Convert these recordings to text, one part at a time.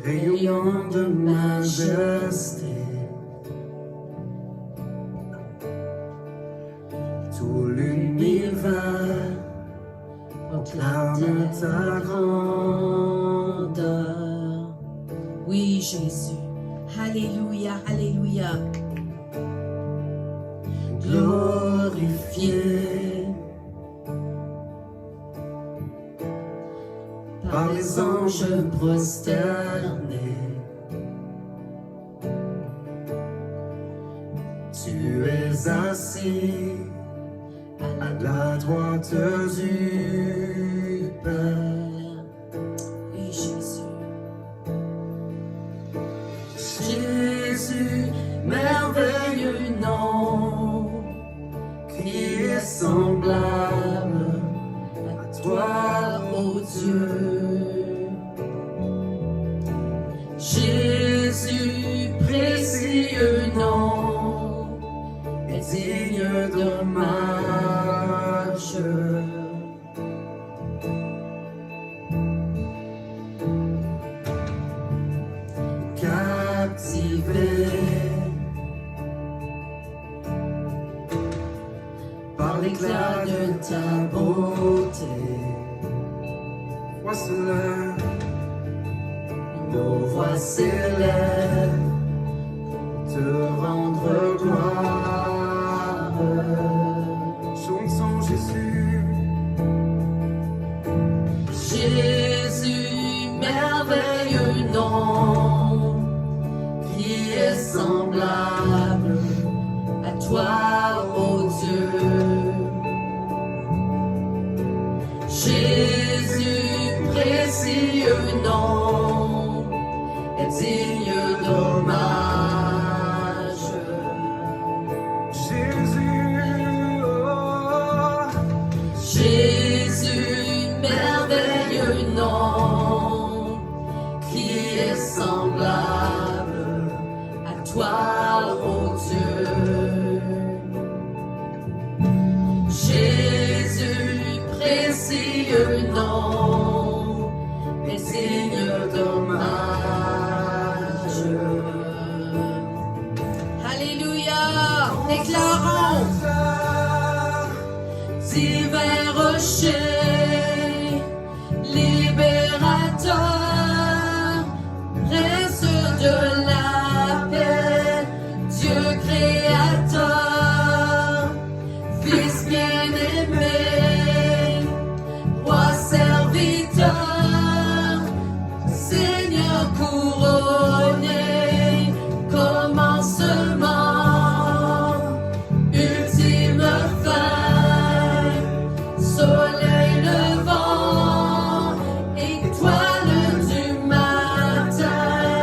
Rayon de majesté. Tout l'univers proclame ta grandeur. Oui, Jésus. Alléluia, alléluia. Glorifié par les anges prosternés. Tu es assis à la droite du Père. Oui, Jésus. Jésus, merveilleux nom, qui est semblable à toi, ô Dieu. Jésus, précieux nom, est digne d'hommage. Captivé par l'éclat de ta beauté, vois-le, nos voix s'élèvent pour te rendre gloire. Chantons Jésus. Jésus, merveilleux nom, qui est semblable à toi, ô Dieu. Jésus, précieux nom, est digne d'hommage. Jésus, oh. Jésus, merveilleux nom, qui est semblable à toi, ô Dieu. Jésus, précieux nom, est digne d'hommage. Alléluia. Déclarons. Divin rocher, libérateur, prince de la paix, Dieu créateur, Fils bien-aimé, roi serviteur, Seigneur couronné, commencement, ultime fin, soleil levant, étoile du matin,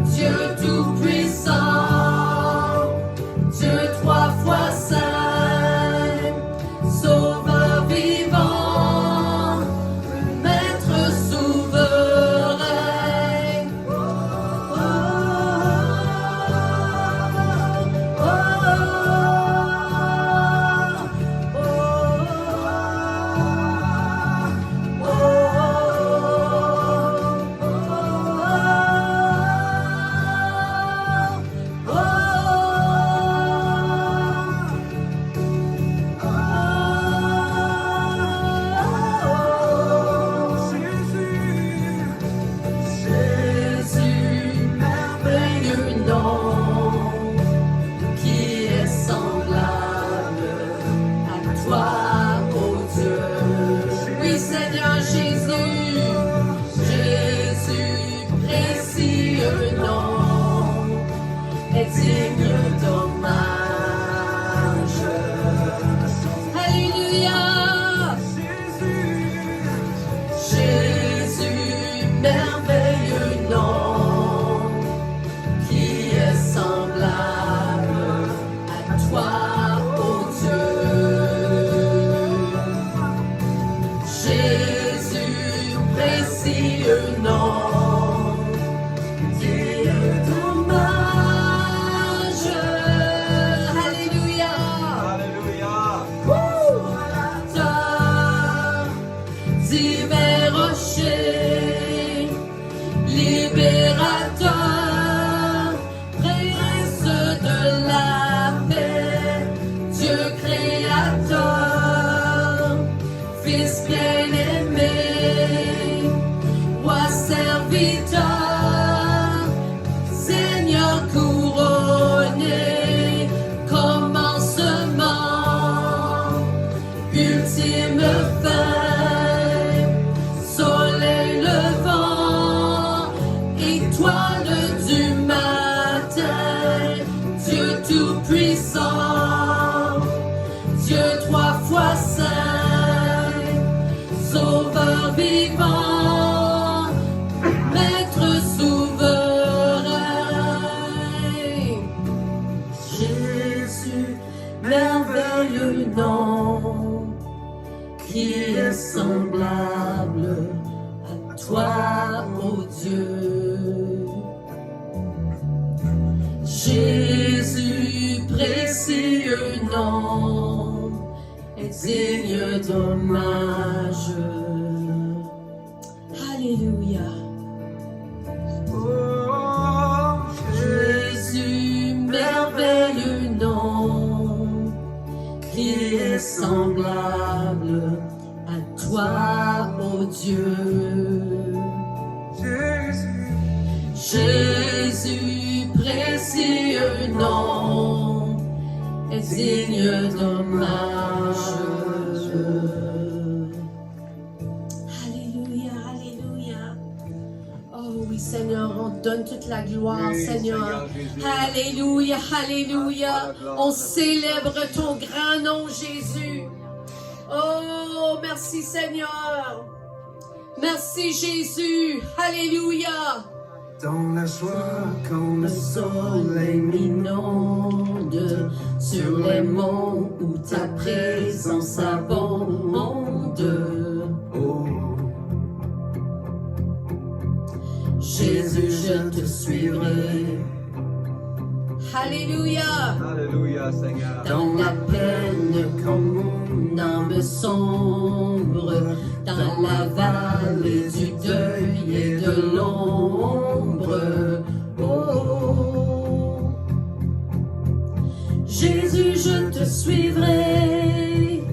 Dieu tout-puissant, Dieu trois fois saint, sauveur vivant, maître souverain. Oh, étoile du matin, Dieu tout-puissant, Dieu trois fois saint, Sauveur vivant, Maître souverain. Jésus, merveilleux nom, qui est semblable à toi, ô Dieu. Jésus, précieux nom, est digne d'hommage. Alléluia. Jésus, merveilleux nom, qui est semblable à toi, ô Dieu. Jésus, précieux nom, est digne d'hommage. Alléluia, alléluia. Oh oui, Seigneur, on te donne toute la gloire, Oui, Seigneur. Jésus. Alléluia, alléluia. Gloire, On célèbre ton grand nom, Jésus. Oh, merci, Seigneur. Merci, Jésus. Alléluia. Dans la joie quand Le soleil m'inonde sur les monts où ta présence abonde. oh, Jésus, je te suivrai. Alléluia. Alléluia, Seigneur. Dans la peine quand mon âme sombre, dans la vallée du deuil et de l'ombre. Oh, Jésus, je te suivrai.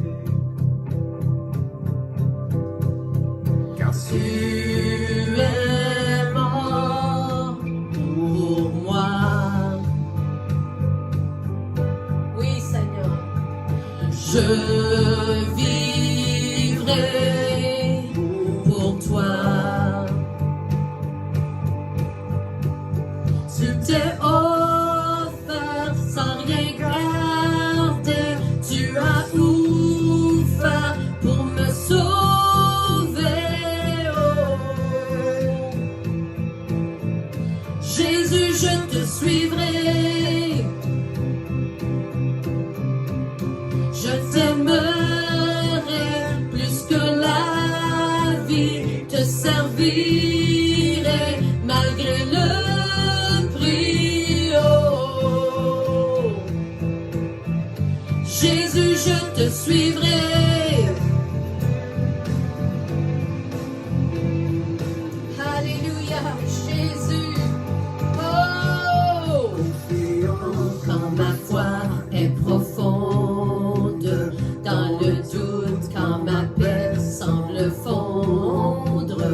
Car Tu es mort pour moi. Oui, Seigneur. Je vivrai pour toi. Tu t'es offert sans rien garder. Tu as ouvert pour me sauver. Oh. Jésus, je te suivrai. Je t'aimerai plus que la vie, te servirai malgré le prix. Oh. Jésus, je te suivrai. Alléluia, Jésus. Oh. Quand ma foi est profonde, dans le doute, quand ma paix semble fondre.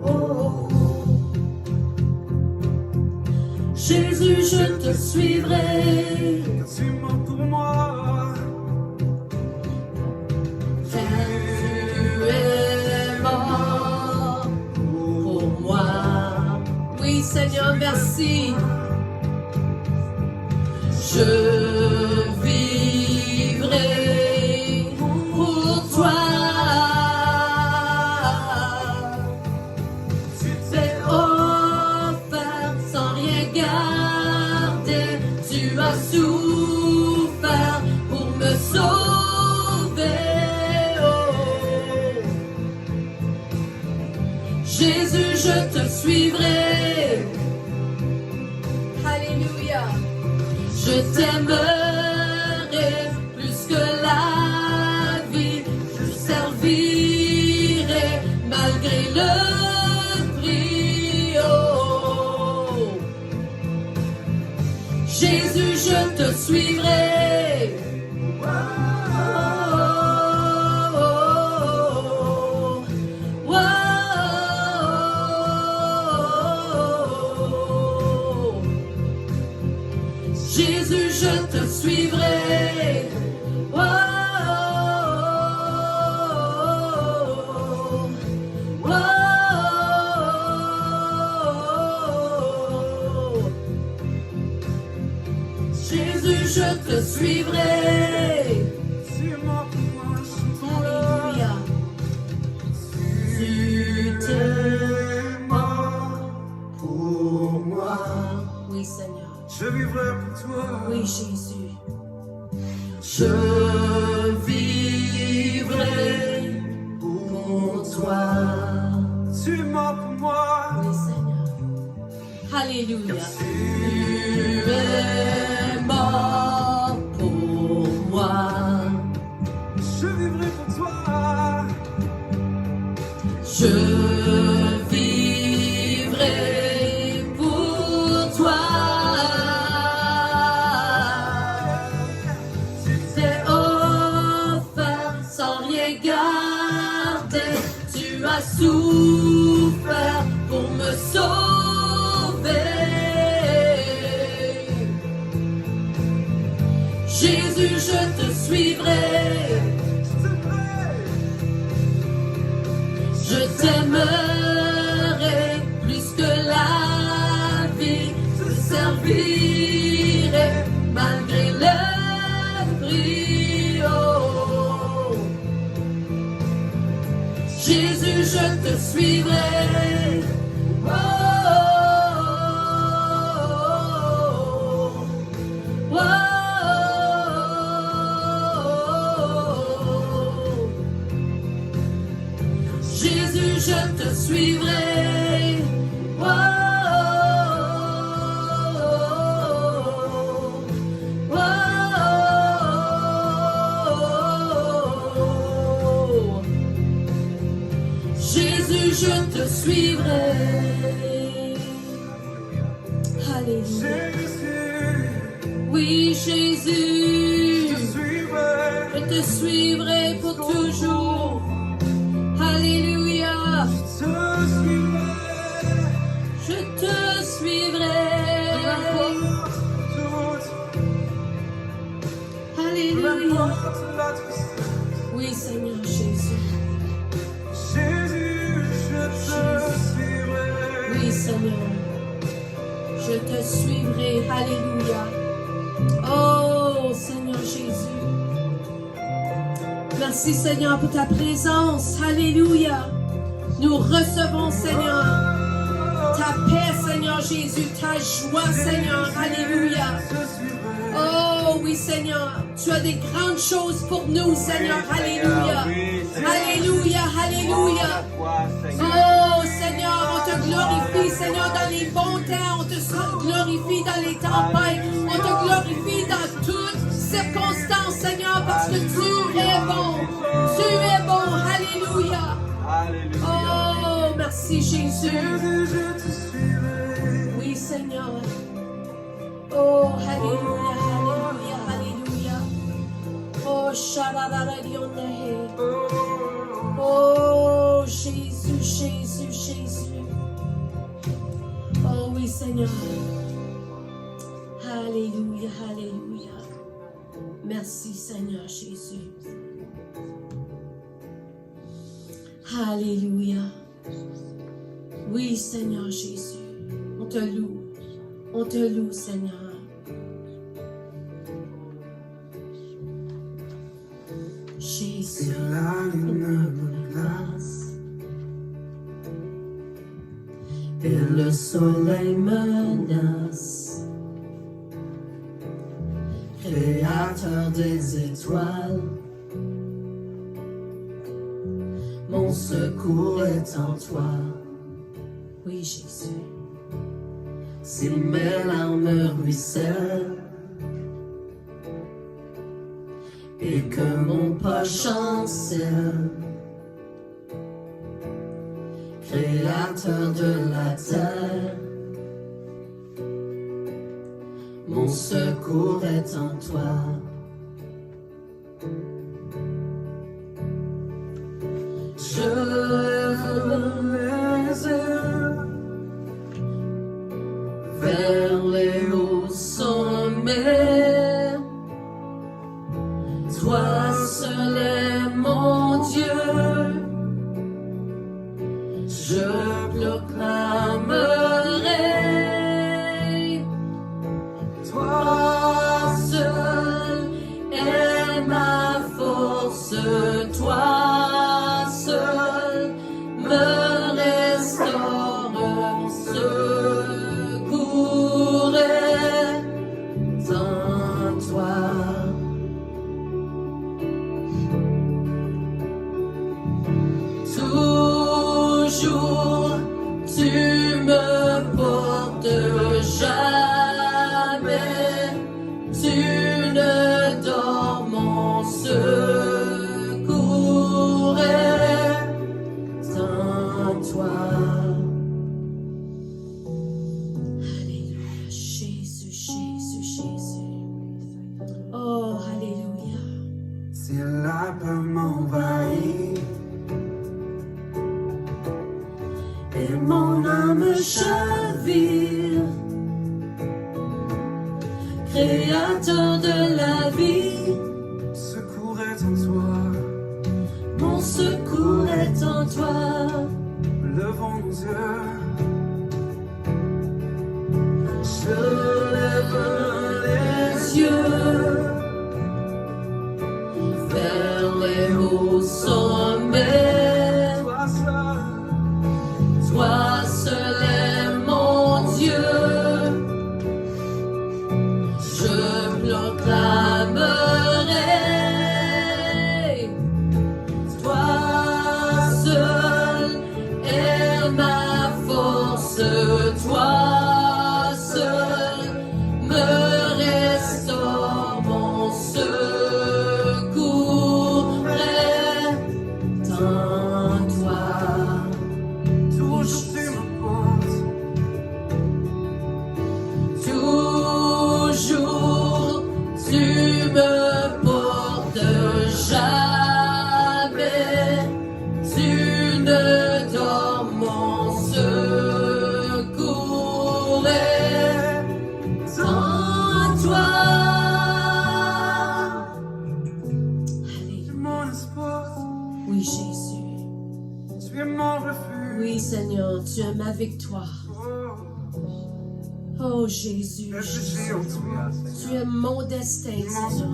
Oh. Jésus, je te suivrai. car tu mens pour moi. Tu es mort pour moi. Oui, Seigneur, merci. Je vivrai pour toi. Tu t'es offert sans rien garder. Tu as souffert pour me sauver. Oh. Jésus, je te suivrai. Alléluia. Je t'aimerai plus que la vie, je servirai malgré le prix. Oh. Jésus, je te suivrai. Oh, oh, oh, oh. Jésus, je te suivrai. Oh, oh, oh, oh. je te suivrai. Tu es mort pour moi, je suis ton Alléluia. Tu t'es mort pour moi. Oui, Seigneur. Je vivrai pour toi. Oui, Jésus. Je vivrai pour toi. Tu es mort pour moi. Oui, Seigneur. Alléluia. Tu es mort pour moi. Je vivrai pour toi. Je vivrai pour toi. Tu t'es offert sans rien garder. Tu as souffert pour me sauver. Jésus, je te suivrai. Je t'aimerai plus que la vie. Je servirai malgré le prix. Oh. Jésus, je te suivrai. Oh. Oh. Jésus, je te suivrai. Oh, oh, oh. Jésus, je te suivrai. Alléluia. Jésus, Oui, Jésus. je te suivrai. Je te suivrai pour toujours. Alléluia. Je te suivrai. Je te suivrai. Alléluia. Oui, Seigneur Jésus. Jésus, je te suivrai. Oui, Seigneur. Je te suivrai. Alléluia. Oh, Seigneur Jésus. Merci, Seigneur, pour ta présence. Alléluia. Nous recevons, Seigneur, ta paix, Seigneur Jésus, ta joie, Seigneur. Alléluia. Oh, oui, Seigneur. Tu as des grandes choses pour nous, Seigneur. Alléluia. Alléluia. Alléluia. Oh Seigneur, on te glorifie, Seigneur, dans les bons temps, on te glorifie dans les tempêtes, on te glorifie dans toutes circonstances, Seigneur, parce que tu es bon. Tu es bon. Alléluia. Oh, merci Jésus. Oui, Seigneur. Oh, Alléluia, Alléluia, Alléluia. Oh, Shararararionahe. Oh, Jésus, Jésus, Jésus. Oh oui, Seigneur. Alléluia, Alléluia. Merci, Seigneur Jésus. Alléluia. Oui, Seigneur Jésus. On te loue. On te loue, Seigneur. Jésus. Et le soleil menace, créateur des étoiles, mon secours est en toi. Oui, Jésus. Si mes larmes ruissellent et que mon pas chancelle, Créateur de la terre, mon secours est en toi. Je lève mes yeux vers les hauts sommets. Toi seul est mon Dieu. Je proclamerai, toi seul Créateur de la vie, secours est en toi. mon secours est en toi. Levons nos yeux. Je lève les yeux vers les hauts sommets. Toi seul, Toi seul est mon Dieu. Je proclamerai. Toi seul est ma force. Toi seul me restaure mon secours est en toi. toujours tu m'apportes. Toujours tu me portes, jamais tu ne dors, mon secours est en toi. Tu es mon espoir, Oui, Jésus. tu es mon refuge. Oui, Seigneur, tu es ma victoire. Oh, Jésus. Réfugié en toi. Tu es mon destin, Seigneur.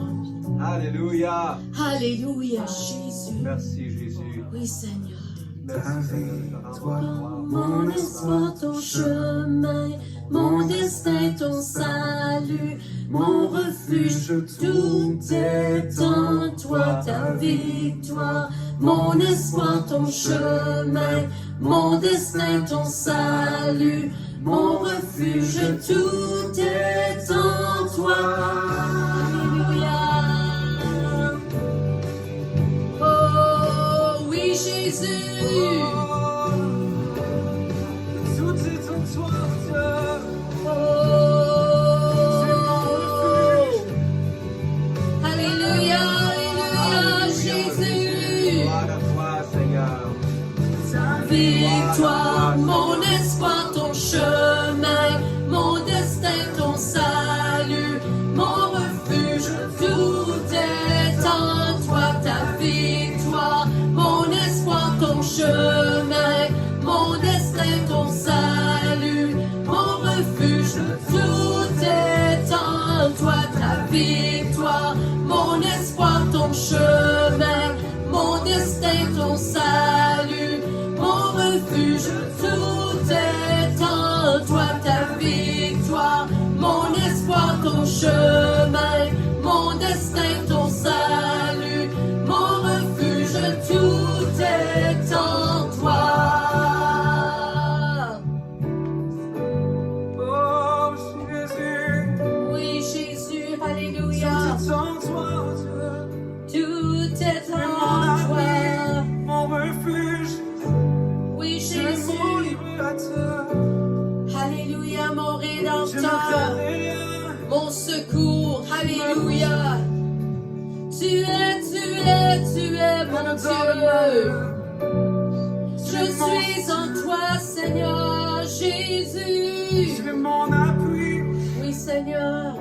Alléluia. Alléluia, Jésus. Merci Jésus. Oui, Seigneur. Ta victoire. Mon espoir, ton chemin, mon destin, ton salut, mon refuge, tout est en toi, ta victoire. Mon espoir, ton chemin, mon destin, ton salut, mon refuge, tout est en toi. Alléluia. Oh oui, Jésus. Tout est en toi, Dieu. Oh. Alléluia, Alléluia, Jésus. Gloire à toi, Seigneur. Victoire, mon espoir, ton chemin, mon destin, ton salut, mon refuge, tout est en toi, ta victoire, mon espoir, ton chemin, mon destin, ton salut, mon refuge, tout est en toi, ta victoire, mon espoir, ton chemin, mon destin, ton salut, mon refuge, tout est en toi, ta victoire, mon espoir, ton chemin, mon destin, ton salut, mon refuge, tout est en toi. Oh Jésus, Oui, Jésus, Alléluia, tout est en toi, Dieu. tout est Tu es mon en toi. abri, mon refuge, Oui, tu es mon Jésus, libérateur. Alléluia, mon Je ne Rédempteur. crains rien. Mon secours, alléluia. Tu es mon Dieu. Je suis en toi, Seigneur Jésus. Tu es mon appui. Oui, Seigneur,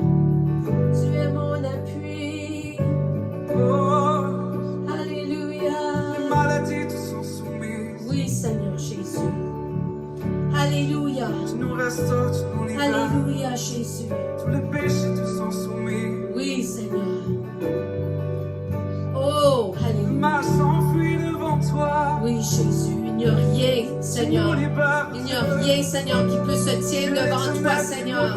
tu es mon appui. Oh, Alléluia. les maladies te sont soumises. Oui, Seigneur Jésus. Alléluia. Tu nous restaures, tu nous libères. Alléluia, Jésus. Tous les péchés te sont soumis. Oui, Seigneur. Oh, Le alléluia. mal s'enfuit devant toi. Oui, Jésus, il n'y a rien, Tu nous Seigneur. libères. Il n'y a rien, Seigneur, qui peut se tenir devant toi, Seigneur.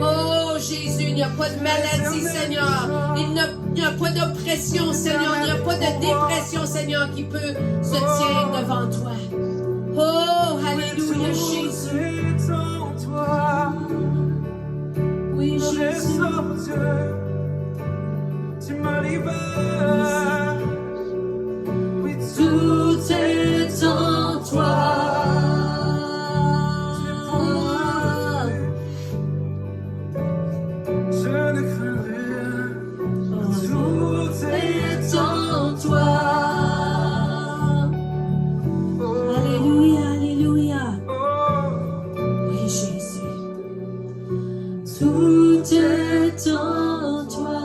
Oh, Jésus, il n'y a pas de maladie, Seigneur. Il n'y a pas d'oppression, Seigneur. Il n'y a pas de dépression, Seigneur, qui peut se tenir devant toi. Oh, alléluia, Jésus. C'est en toi. Oui, Mon Jésus. essor, Dieu. Tu me libères. Oui, Tout est en toi. Je ne crains rien. Tout est en toi. Oh, Alléluia, Alléluia. oh, Oui, Jésus. Tout est en toi.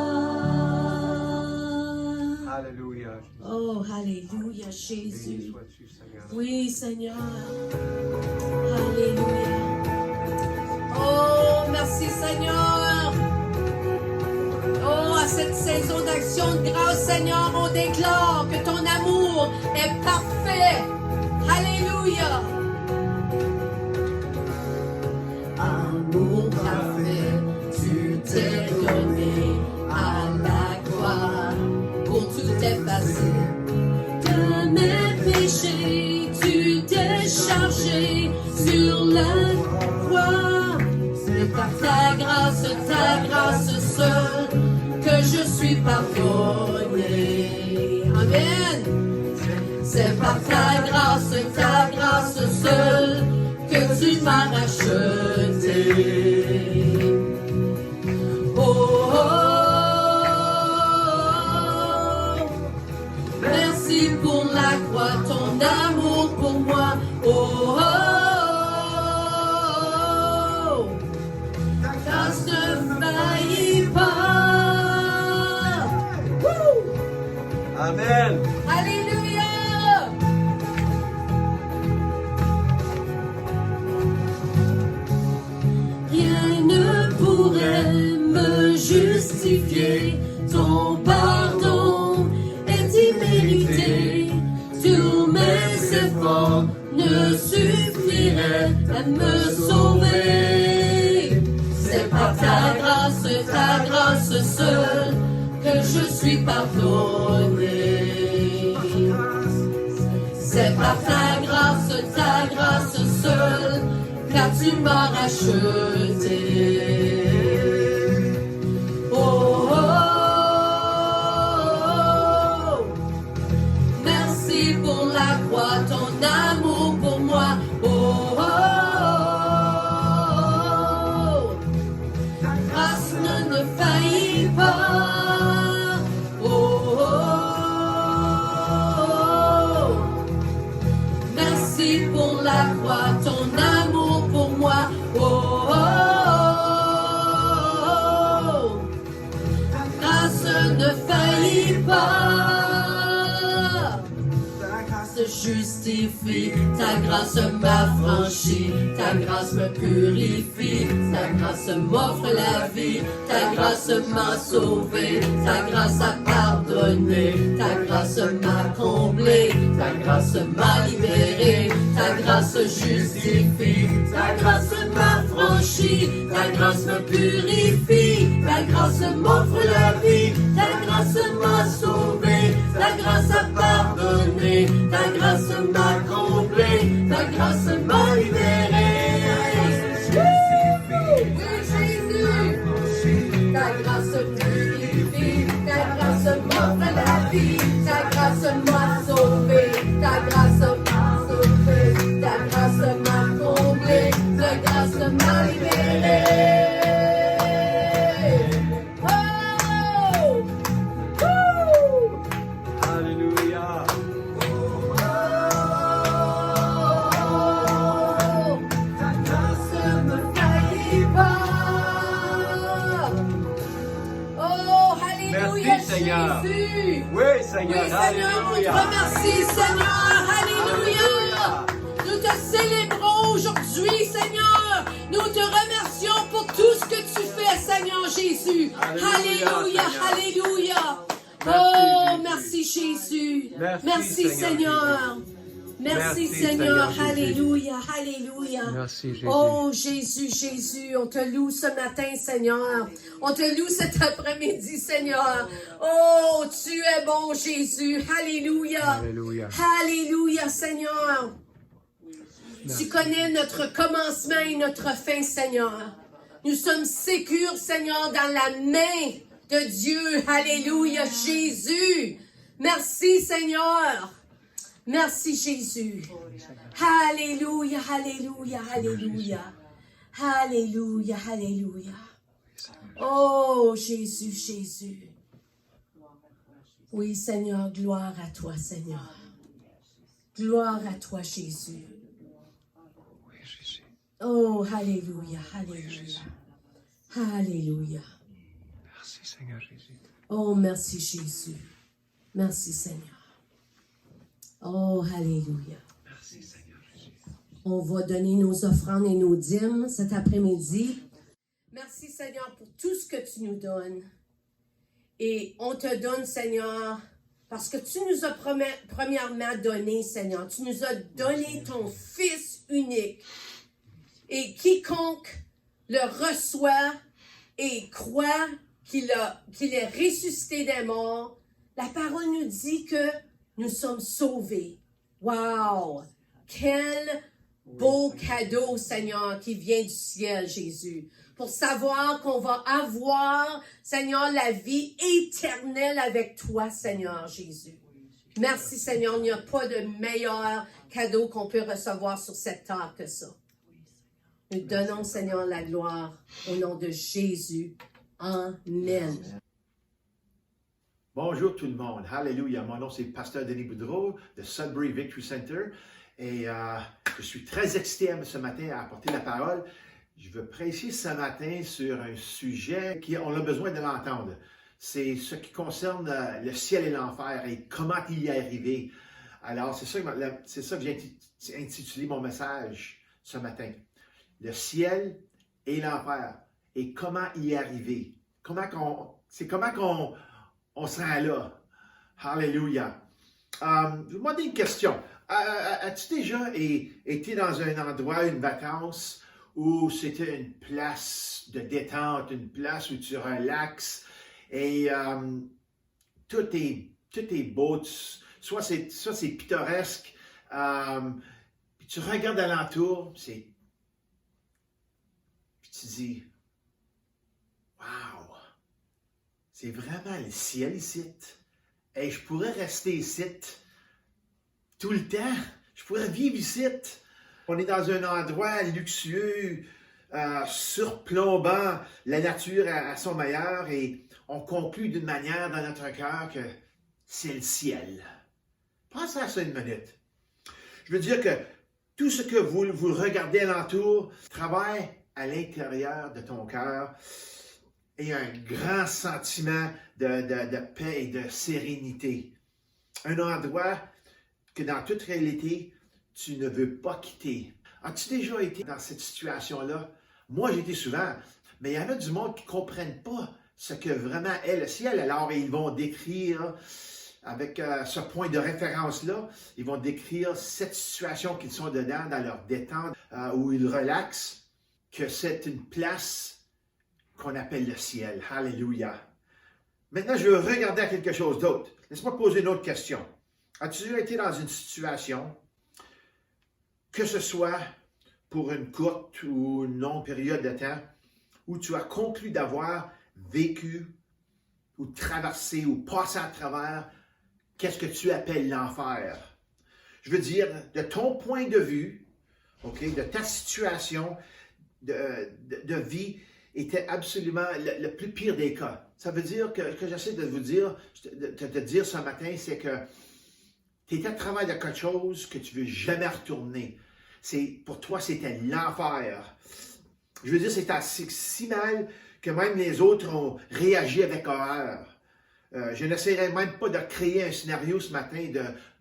Alléluia. Oh, Alléluia, Béni Jésus. sois-tu, Seigneur. Oui, Seigneur. Alléluia. Oh, merci, Seigneur. Oh, à cette saison d'action de grâce, Seigneur, on déclare que ton amour est parfait. Alléluia. Amour parfait, tu t'es donné à la croix pour tout effacer. De mes péchés, tu t'es chargé sur la croix. C'est par ta grâce seule, que je suis pardonné. Amen. C'est par ta grâce seule, que tu m'as racheté. Oh, oh, oh. Merci pour la croix, ton amour pour moi. Oh, oh, oh. Ta grâce ne faillit pas. Woo! Amen. Alléluia. Rien ne pourrait me justifier, ton pardon est immérité. Tous mes efforts ne suffiraient à me sauver. C'est par ta grâce seule, que je suis pardonné. C'est par ta grâce seule, car tu m'as racheté. Oh, oh, oh. Merci pour la croix, ton amour pour moi. Oh, oh, oh. Ta grâce ne faillit pas. Oh, oh, oh. Merci pour la croix, ton amour pour moi. Oh, oh, oh. Ta grâce ne faillit pas. Ta grâce justifie, ta grâce m'affranchit, ta grâce me purifie, ta grâce m'offre la vie, ta grâce m'a sauvé, ta grâce a pardonné, ta grâce m'a comblé, ta grâce m'a libéré, ta grâce justifie, ta grâce m'affranchit, ta grâce me purifie, ta grâce m'offre la vie, ta grâce m'a sauvé, ta grâce a pardonné, ta grâce m'a comblé, ta grâce m'a libéré. Jésus, ta grâce purifie, ta grâce m'offre la vie, ta grâce m'a sauvé, ta grâce m'a sauvé, ta grâce m'a comblé, ta grâce m'a libéré. Oh! Woo! Alléluia. Ta grâce me faillit pas. Oh, alléluia, Merci, Seigneur. Jésus. Oui, Oui, Seigneur. Seigneur, on te Alléluia. remercie, Seigneur. Alléluia. Nous te célébrons aujourd'hui, Seigneur. Nous te remercions pour tout ce que tu fais, Seigneur Jésus. Alléluia, Alléluia, Seigneur. alléluia. Merci, Oh, Jésus. merci, Jésus. Merci, Merci, Seigneur Seigneur. Merci, Merci, Seigneur. Seigneur Jésus. Alléluia, alléluia. Merci, Jésus. Oh, Jésus, Jésus, on te loue ce matin, Seigneur. On te loue cet après-midi, Seigneur. Oh, tu es bon, Jésus. Alléluia. Alléluia. Alléluia, Seigneur. Tu connais notre commencement et notre fin, Seigneur. Nous sommes sécures, Seigneur, dans la main de Dieu. Alléluia, Jésus. Merci, Seigneur. Merci, Jésus. Alléluia, alléluia, alléluia. Alléluia, alléluia. Oh, Jésus, Jésus. Oui, Seigneur, gloire à toi, Seigneur. Gloire à toi, Jésus. Oh, alléluia, alléluia. Alléluia. Merci Seigneur Jésus. Oh, merci Jésus. Merci Seigneur. Oh, Alléluia. Merci Seigneur Jésus. On va donner nos offrandes et nos dîmes cet après-midi. Merci Seigneur pour tout ce que tu nous donnes. Et on te donne Seigneur, parce que tu nous as premièrement donné Seigneur. Tu nous as donné ton Fils unique. Et quiconque le reçoit et croit qu'il est ressuscité des morts, la parole nous dit que nous sommes sauvés. Wow! Quel beau cadeau, Seigneur, qui vient du ciel, Jésus. Pour savoir qu'on va avoir, Seigneur, la vie éternelle avec toi, Seigneur Jésus. Merci, Seigneur. Il n'y a pas de meilleur cadeau qu'on peut recevoir sur cette terre que ça. Nous donnons, Seigneur, la gloire au nom de Jésus. Amen. Bonjour tout le monde. Alléluia. Mon nom c'est Pasteur Denis Boudreau de Sudbury Victory Center et je suis très excité ce matin à apporter la parole. Je veux prêcher ce matin sur un sujet qu'on a besoin de l'entendre. C'est ce qui concerne le ciel et l'enfer et comment y arriver. Alors, c'est ça que j'ai intitulé mon message ce matin. Le ciel et l'enfer et comment y arriver. Comment on se rend là. Alléluia. Je vais vous demander une question. As-tu déjà été dans un endroit, une vacance, où c'était une place de détente, une place où tu relaxes et tout est beau, soit c'est pittoresque, puis tu regardes alentour, puis tu dis, wow, c'est vraiment le ciel ici. Et je pourrais rester ici tout le temps, je pourrais vivre ici. On est dans un endroit luxueux, surplombant la nature à son meilleur et on conclut d'une manière dans notre cœur que c'est le ciel. Pensez à ça une minute. Je veux dire que tout ce que vous regardez alentour travaille à l'intérieur de ton cœur et un grand sentiment de paix et de sérénité. Un endroit que dans toute réalité, tu ne veux pas quitter. As-tu déjà été dans cette situation-là? Moi, j'ai été souvent, mais il y en a du monde qui ne comprennent pas ce que vraiment est le ciel. Alors, ils vont décrire, avec ce point de référence-là, ils vont décrire cette situation qu'ils sont dedans, dans leur détente, où ils relaxent, que c'est une place qu'on appelle le ciel. Alléluia. Maintenant, je veux regarder à quelque chose d'autre. Laisse-moi poser une autre question. As-tu déjà été dans une situation, que ce soit pour une courte ou une longue période de temps, où tu as conclu d'avoir vécu ou traversé ou passé à travers qu'est-ce que tu appelles l'enfer? Je veux dire, de ton point de vue, de ta situation de vie, était absolument le plus pire des cas. Ça veut dire que j'essaie de vous dire, de te dire ce matin, c'est que tu étais à travers de quelque chose que tu ne veux jamais retourner. Pour toi, c'était l'enfer. Je veux dire, c'était si mal que même les autres ont réagi avec horreur. Je n'essaierai même pas de créer un scénario ce matin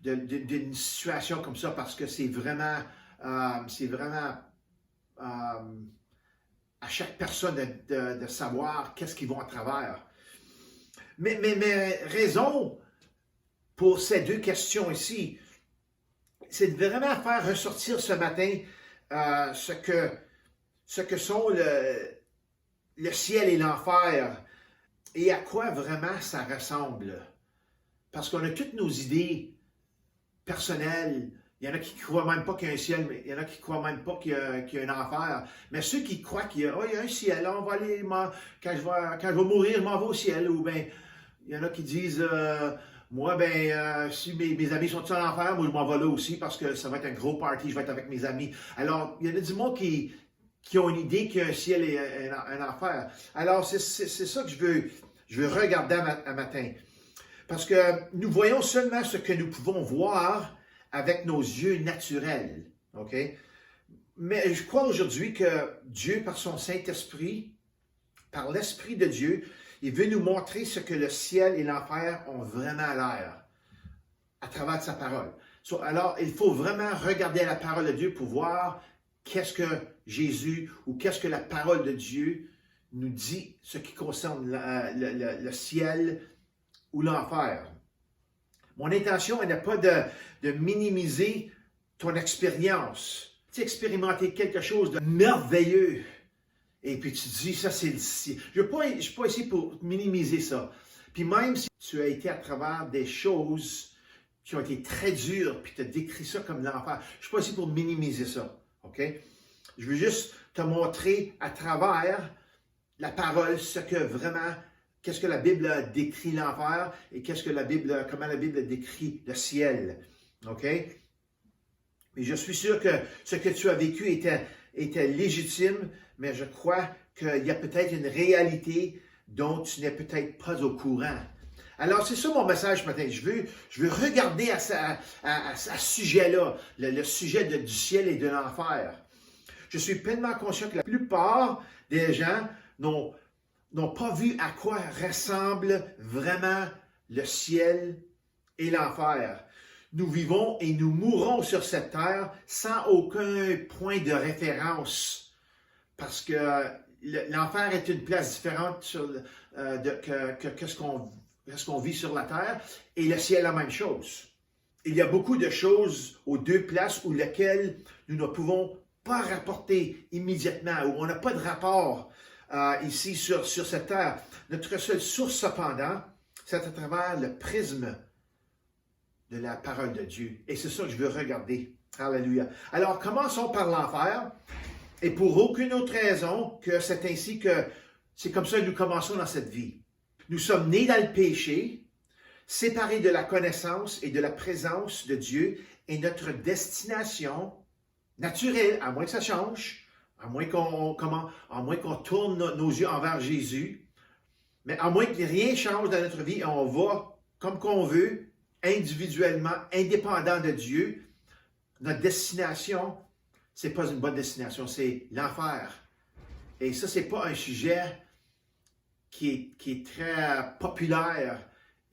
d'une situation comme ça parce que c'est vraiment à chaque personne de savoir qu'est-ce qu'ils vont à travers. Mais raison pour ces deux questions ici, c'est de vraiment faire ressortir ce matin ce que sont le ciel et l'enfer et à quoi vraiment ça ressemble. Parce qu'on a toutes nos idées personnelles. Il y en a qui ne croient même pas qu'il y a un ciel, mais il y en a qui ne croient même pas qu'il y a un enfer. Mais ceux qui croient qu'il y a un ciel, on va aller, quand je vais mourir, je m'en vais au ciel. Ou bien, il y en a qui disent, moi, si mes amis sont en enfer, moi je m'en vais là aussi parce que ça va être un gros party, je vais être avec mes amis. Alors, il y en a du monde qui ont une idée qu'il y a un ciel et un enfer. Alors, c'est ça que je veux regarder à matin. Parce que nous voyons seulement ce que nous pouvons voir avec nos yeux naturels. OK? Mais je crois aujourd'hui que Dieu, par son Saint-Esprit, par l'Esprit de Dieu, il veut nous montrer ce que le ciel et l'enfer ont vraiment l'air à travers sa parole. Alors, il faut vraiment regarder la parole de Dieu pour voir qu'est-ce que Jésus ou qu'est-ce que la parole de Dieu nous dit, ce qui concerne le ciel ou l'enfer. Mon intention n'est pas de minimiser ton expérience. Tu as expérimenté quelque chose de merveilleux. Et puis tu te dis, ça c'est le ciel. Je ne suis pas ici pour minimiser ça. Puis même si tu as été à travers des choses qui ont été très dures, puis tu as décrit ça comme l'enfer, je ne suis pas ici pour minimiser ça. OK? Je veux juste te montrer à travers la parole ce que vraiment, qu'est-ce que la Bible décrit l'enfer et comment la Bible décrit le ciel. OK? Mais je suis sûr que ce que tu as vécu était légitime, mais je crois qu'il y a peut-être une réalité dont tu n'es peut-être pas au courant. Alors, c'est ça mon message ce matin. Je veux regarder à ce sujet-là, le sujet du ciel et de l'enfer. Je suis pleinement conscient que la plupart des gens n'ont pas vu à quoi ressemble vraiment le ciel et l'enfer. Nous vivons et nous mourrons sur cette terre sans aucun point de référence, parce que l'enfer est une place différente que ce qu'on vit sur la terre, et le ciel la même chose. Il y a beaucoup de choses aux deux places où lesquelles nous ne pouvons pas rapporter immédiatement, où on n'a pas de rapport ici sur cette terre. Notre seule source, cependant, c'est à travers le prisme de la parole de Dieu. Et c'est ça que je veux regarder. Alléluia. Alors, commençons par l'enfer. Et pour aucune autre raison que c'est ainsi que c'est comme ça que nous commençons dans cette vie. Nous sommes nés dans le péché, séparés de la connaissance et de la présence de Dieu, et notre destination naturelle, à moins que ça change, à moins qu'on tourne nos yeux envers Jésus, mais à moins que rien change dans notre vie, on va comme qu'on veut, individuellement, indépendant de Dieu, notre destination, c'est pas une bonne destination, c'est l'enfer. Et ça, c'est pas un sujet qui est très populaire,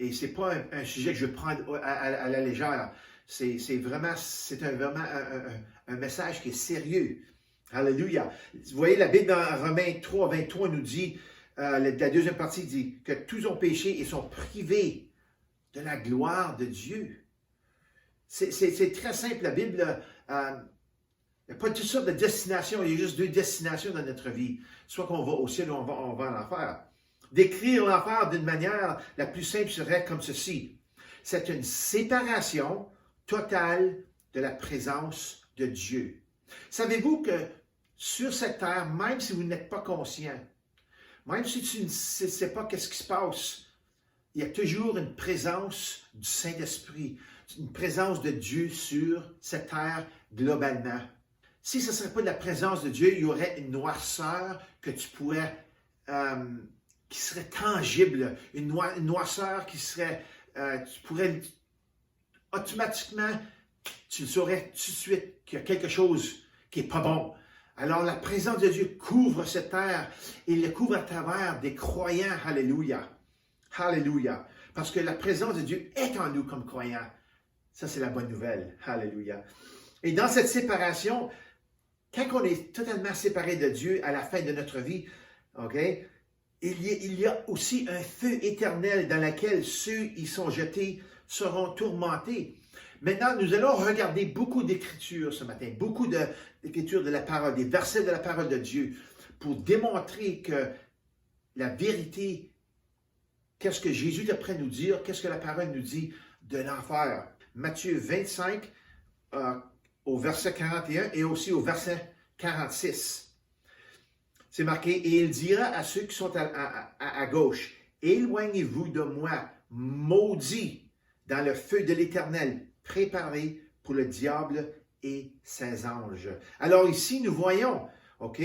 et c'est pas un sujet que je prends à la légère. C'est vraiment un message qui est sérieux. Alléluia. Vous voyez, la Bible dans Romains 3, 23 nous dit, la deuxième partie dit que tous ont péché et sont privés de la gloire de Dieu. C'est très simple, la Bible, il n'y a pas toutes sortes de destinations, il y a juste deux destinations dans notre vie. Soit qu'on va au ciel ou on va à l'enfer. Décrire l'enfer d'une manière la plus simple serait comme ceci. C'est une séparation totale de la présence de Dieu. Savez-vous que sur cette terre, même si vous n'êtes pas conscient, même si tu ne sais pas qu'est-ce qui se passe, il y a toujours une présence du Saint-Esprit, une présence de Dieu sur cette terre globalement. Si ce ne serait pas de la présence de Dieu, il y aurait une noirceur que tu pourrais, qui serait tangible, une noirceur qui serait, tu pourrais automatiquement, tu saurais tout de suite qu'il y a quelque chose qui n'est pas bon. Alors la présence de Dieu couvre cette terre et il le couvre à travers des croyants. Alléluia. Alléluia. Parce que la présence de Dieu est en nous comme croyants. Ça, c'est la bonne nouvelle. Alléluia. Et dans cette séparation, quand on est totalement séparé de Dieu à la fin de notre vie, OK, il y a aussi un feu éternel dans lequel ceux qui y sont jetés seront tourmentés. Maintenant, nous allons regarder beaucoup d'écritures ce matin, beaucoup d'écritures de la parole, des versets de la parole de Dieu, pour démontrer que la vérité, qu'est-ce que Jésus est prêt à nous dire, qu'est-ce que la parole nous dit de l'enfer. Matthieu 25, au verset 41 et aussi au verset 46. C'est marqué, et il dira à ceux qui sont à gauche, éloignez-vous de moi, maudits, dans le feu de l'Éternel, préparé pour le diable et ses anges. Alors ici, nous voyons, OK,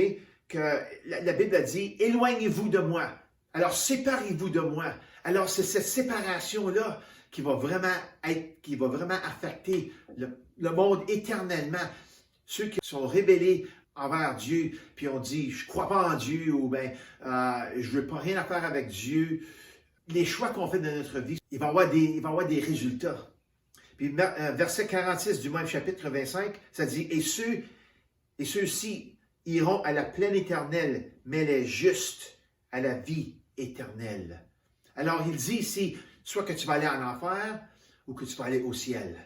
que la Bible a dit, éloignez-vous de moi. Alors, séparez-vous de moi. Alors, c'est cette séparation-là qui va vraiment affecter le monde éternellement. Ceux qui sont rébellés envers Dieu, puis on dit, je crois pas en Dieu, ou bien, je veux pas rien à faire avec Dieu, les choix qu'on fait dans notre vie, il va y avoir des résultats. Puis verset 46 du même chapitre 25, ça dit, et ceux-ci iront à la plaine éternelle, mais les justes à la vie éternelle. Alors il dit ici, soit que tu vas aller en enfer, ou que tu vas aller au ciel.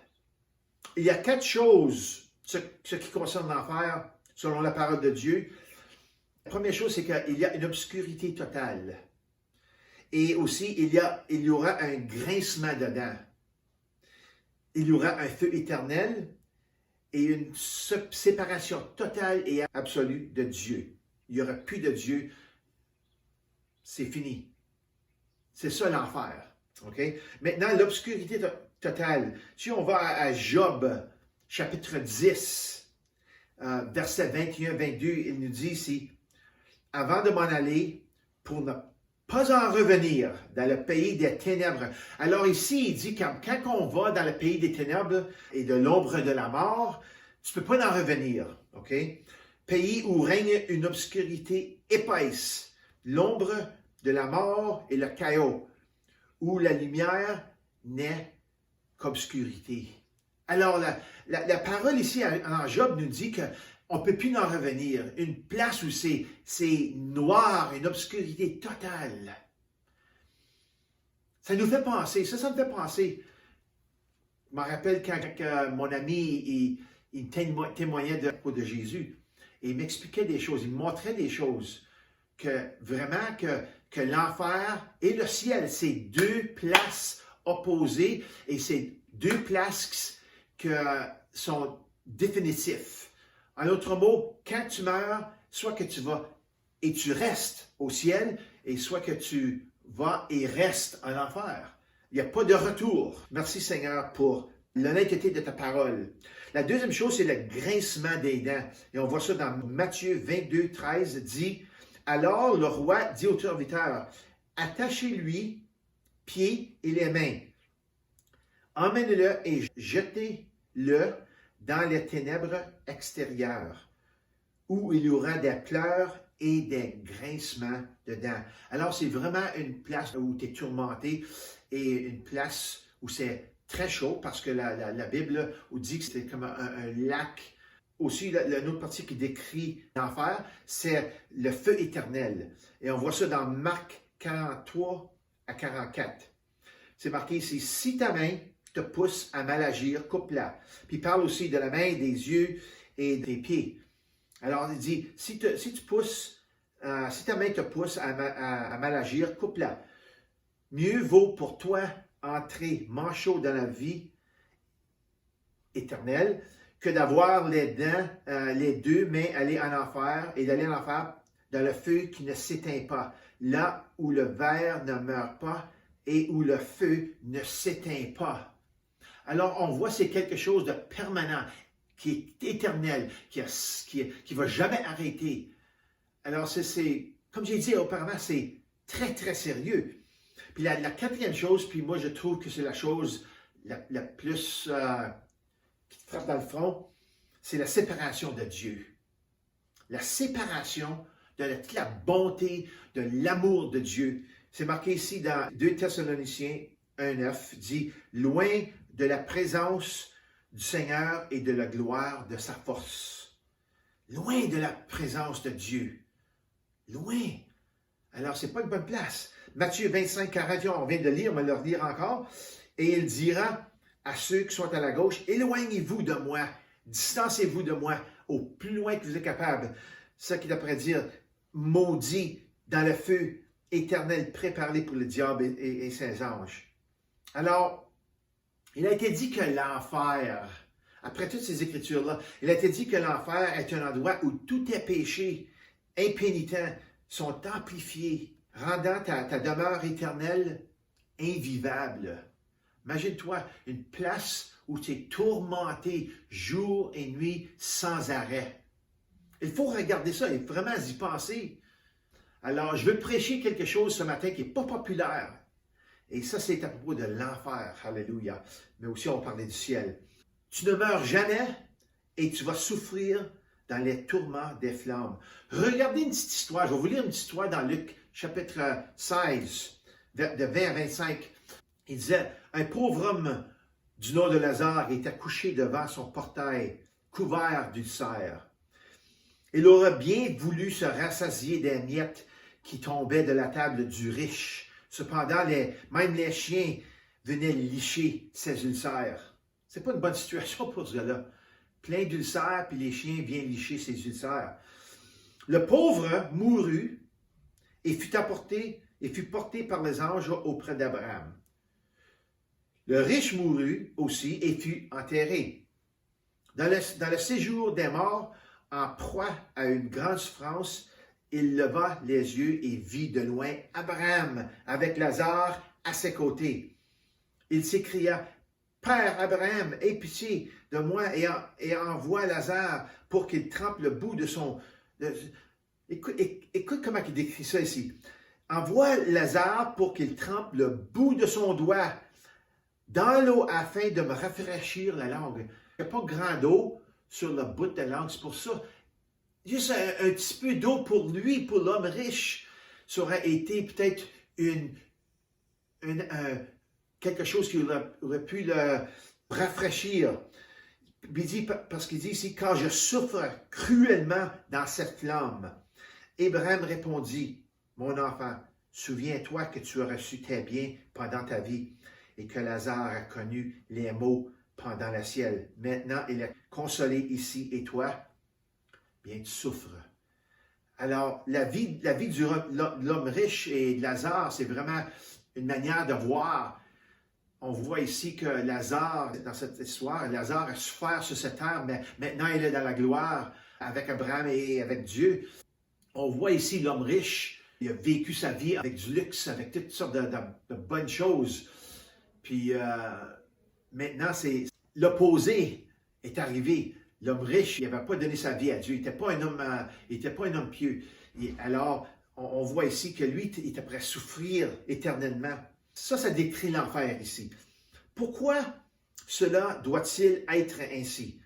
Il y a 4 choses, ce qui concerne l'enfer, selon la parole de Dieu. La première chose, c'est qu'il y a une obscurité totale. Et aussi, il y aura un grincement dedans. Il y aura un feu éternel et une séparation totale et absolue de Dieu. Il n'y aura plus de Dieu. C'est fini. C'est ça l'enfer. Okay? Maintenant, l'obscurité totale. Si on va à Job, chapitre 10, versets 21-22, il nous dit ici, « Avant de m'en aller, pour ne pas en revenir dans le pays des ténèbres. » Alors ici, il dit, quand on va dans le pays des ténèbres et de l'ombre de la mort, tu ne peux pas en revenir. OK? Pays où règne une obscurité épaisse, l'ombre de la mort et le chaos, où la lumière n'est qu'obscurité. Alors, la parole ici en Job nous dit qu'on ne peut plus en revenir. Une place où c'est noir, une obscurité totale. Ça nous fait penser, ça me fait penser. Je me rappelle quand mon ami il témoignait de Jésus. Et il m'expliquait des choses, il me montrait des choses. Que vraiment que l'enfer et le ciel, c'est 2 places opposées et c'est 2 places qui sont définitives. En d'autres mots, quand tu meurs, soit que tu vas et tu restes au ciel, et soit que tu vas et restes en enfer. Il n'y a pas de retour. Merci Seigneur pour l'honnêteté de ta parole. La deuxième chose, c'est le grincement des dents. Et on voit ça dans Matthieu 22, 13, dit, « Alors le roi dit au serviteur, attachez-lui pieds et les mains. Emmène-le et jetez-le dans les ténèbres extérieures, où il y aura des pleurs et des grincements de dents. » Alors, c'est vraiment une place où tu es tourmenté et une place où c'est très chaud, parce que la Bible nous dit que c'était comme un lac. Aussi, l'autre partie qui décrit l'enfer, c'est le feu éternel. Et on voit ça dans Marc 43 à 44. C'est marqué ici, « Si ta main te pousse à mal agir, coupe-la. » Puis il parle aussi de la main, des yeux et des pieds. Alors il dit, si ta main te pousse à mal agir, coupe-la. Mieux vaut pour toi entrer manchot dans la vie éternelle que d'avoir les dents, les 2 mains aller en enfer et d'aller en enfer dans le feu qui ne s'éteint pas, là où le ver ne meurt pas et où le feu ne s'éteint pas. Alors, on voit c'est quelque chose de permanent, qui est éternel, qui va jamais arrêter. Alors, c'est comme j'ai dit auparavant, c'est très, très sérieux. Puis la 4e chose, puis moi, je trouve que c'est la chose la plus qui te frappe dans le front, c'est la séparation de Dieu. La séparation de toute la bonté, de l'amour de Dieu. C'est marqué ici dans 2 Thessaloniciens 1,9, dit « Loin de la présence du Seigneur et de la gloire de sa force. » Loin de la présence de Dieu. Loin. Alors, c'est pas une bonne place. Matthieu 25, 41, on vient de lire, on va le relire encore. Et il dira à ceux qui sont à la gauche, « Éloignez-vous de moi, distancez-vous de moi, au plus loin que vous êtes capable. » Ça qui d'après dire, maudit dans le feu éternel préparé pour le diable et ses anges. Alors, il a été dit que l'enfer, après toutes ces écritures-là, il a été dit que l'enfer est un endroit où tous tes péchés impénitents sont amplifiés, rendant ta demeure éternelle invivable. Imagine-toi une place où tu es tourmenté jour et nuit sans arrêt. Il faut regarder ça et vraiment y penser. Alors, je veux prêcher quelque chose ce matin qui n'est pas populaire. Et ça, c'est à propos de l'enfer. Alléluia. Mais aussi, on parlait du ciel. Tu ne meurs jamais et tu vas souffrir dans les tourments des flammes. Regardez une petite histoire. Je vais vous lire une petite histoire dans Luc, chapitre 16, de 20 à 25. Il disait, un pauvre homme du nom de Lazare était couché devant son portail, couvert d'ulcères. Il aurait bien voulu se rassasier des miettes qui tombaient de la table du riche. Cependant, même les chiens venaient licher ses ulcères. C'est pas une bonne situation pour ce gars-là. Plein d'ulcères, puis les chiens viennent licher ses ulcères. Le pauvre mourut et fut porté par les anges auprès d'Abraham. Le riche mourut aussi et fut enterré. Dans le séjour des morts, en proie à une grande souffrance, il leva les yeux et vit de loin Abraham avec Lazare à ses côtés. Il s'écria, « Père Abraham, aie pitié de moi et envoie Lazare pour qu'il trempe le bout de son... » Écoute comment il décrit ça ici. « Envoie Lazare pour qu'il trempe le bout de son doigt dans l'eau afin de me rafraîchir la langue. » Il n'y a pas grand d'eau sur le bout de la langue, c'est pour ça. Juste un petit peu d'eau pour lui, pour l'homme riche, ça aurait été peut-être quelque chose qui aurait pu le rafraîchir. Il dit, parce qu'il dit ici, « Quand je souffre cruellement dans cette flamme. » Abraham répondit, « Mon enfant, souviens-toi que tu as reçu tes biens pendant ta vie et que Lazare a connu les maux pendant le ciel. Maintenant, il est consolé ici et toi, bien tu souffres. » Alors, la vie de l'homme riche et de Lazare, c'est vraiment une manière de voir. On voit ici que Lazare, dans cette histoire, Lazare a souffert sur cette terre, mais maintenant il est dans la gloire avec Abraham et avec Dieu. On voit ici l'homme riche, il a vécu sa vie avec du luxe, avec toutes sortes de bonnes choses. Puis maintenant, c'est l'opposé est arrivé. L'homme riche, il n'avait pas donné sa vie à Dieu. Il n'était pas un homme pieux. Et alors, on voit ici que lui, il était prêt à souffrir éternellement. Ça décrit l'enfer ici. Pourquoi cela doit-il être ainsi?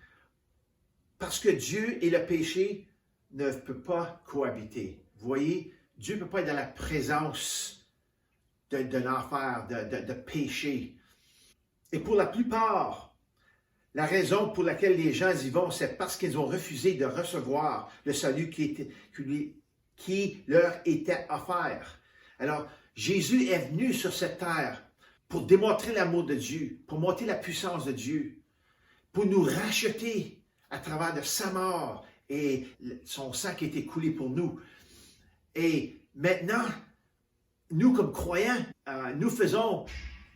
Parce que Dieu et le péché ne peuvent pas cohabiter. Vous voyez, Dieu ne peut pas être dans la présence de l'enfer, de péché. Et pour la plupart, la raison pour laquelle les gens y vont, c'est parce qu'ils ont refusé de recevoir le salut qui leur était offert. Alors, Jésus est venu sur cette terre pour démontrer l'amour de Dieu, pour montrer la puissance de Dieu, pour nous racheter à travers de sa mort et son sang qui a été coulé pour nous. Et maintenant, nous comme croyants, nous faisons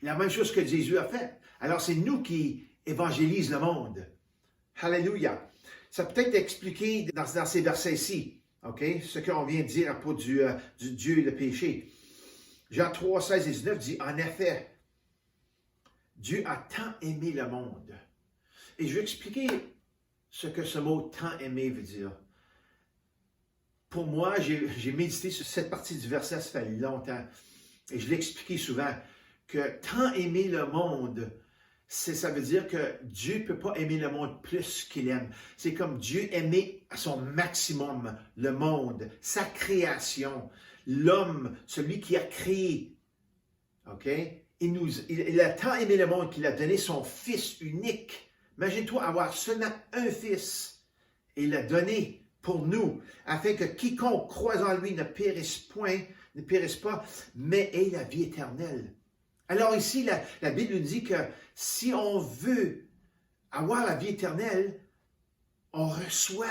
la même chose que Jésus a fait. Alors, c'est nous qui évangélisons le monde. Alléluia. Ça peut être expliqué dans ces versets-ci, ok? Ce qu'on vient de dire à propos du Dieu et le péché. Jean 3, 16 et 19 dit, « En effet, Dieu a tant aimé le monde. » Et je vais expliquer ce que ce mot « tant aimé » veut dire. Pour moi, j'ai médité sur cette partie du verset, ça fait longtemps. Et je l'ai expliqué souvent, que tant aimer le monde, ça veut dire que Dieu ne peut pas aimer le monde plus qu'il aime. C'est comme Dieu aimait à son maximum le monde, sa création, l'homme, celui qui a créé. OK? Il a tant aimé le monde qu'il a donné son Fils unique. Imagine-toi avoir seulement un Fils. Et il l'a donné pour nous, afin que quiconque croise en lui ne périsse pas, mais ait la vie éternelle. Alors ici, la Bible nous dit que si on veut avoir la vie éternelle, on reçoit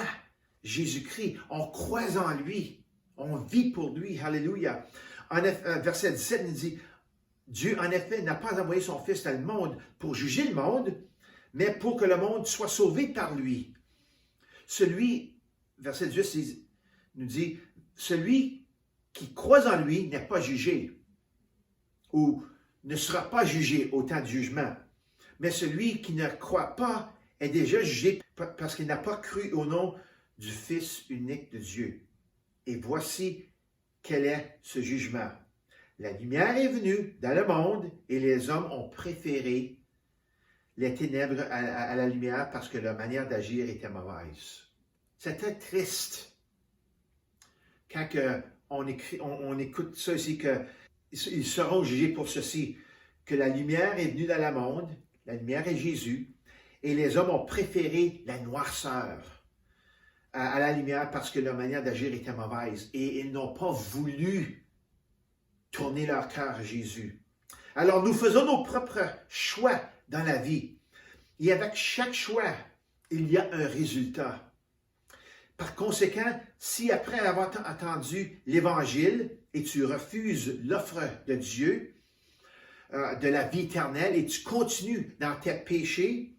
Jésus-Christ, on croise en lui, on vit pour lui. Alléluia. En effet, verset 17 nous dit, Dieu en effet n'a pas envoyé son Fils dans le monde pour juger le monde, mais pour que le monde soit sauvé par lui. Verset 18 nous dit, celui qui croit en lui n'est pas jugé, ou ne sera pas jugé au temps du jugement. Mais celui qui ne croit pas est déjà jugé parce qu'il n'a pas cru au nom du Fils unique de Dieu. Et voici quel est ce jugement. La lumière est venue dans le monde et les hommes ont préféré les ténèbres à la lumière parce que leur manière d'agir était mauvaise. C'est très triste quand on écoute ça ici, qu'ils seront jugés pour ceci, que la lumière est venue dans le monde, la lumière est Jésus, et les hommes ont préféré la noirceur à la lumière parce que leur manière d'agir était mauvaise, et ils n'ont pas voulu tourner leur cœur à Jésus. Alors nous faisons nos propres choix dans la vie, et avec chaque choix, il y a un résultat. Par conséquent, si après avoir entendu l'Évangile et tu refuses l'offre de Dieu, de la vie éternelle, et tu continues dans tes péchés,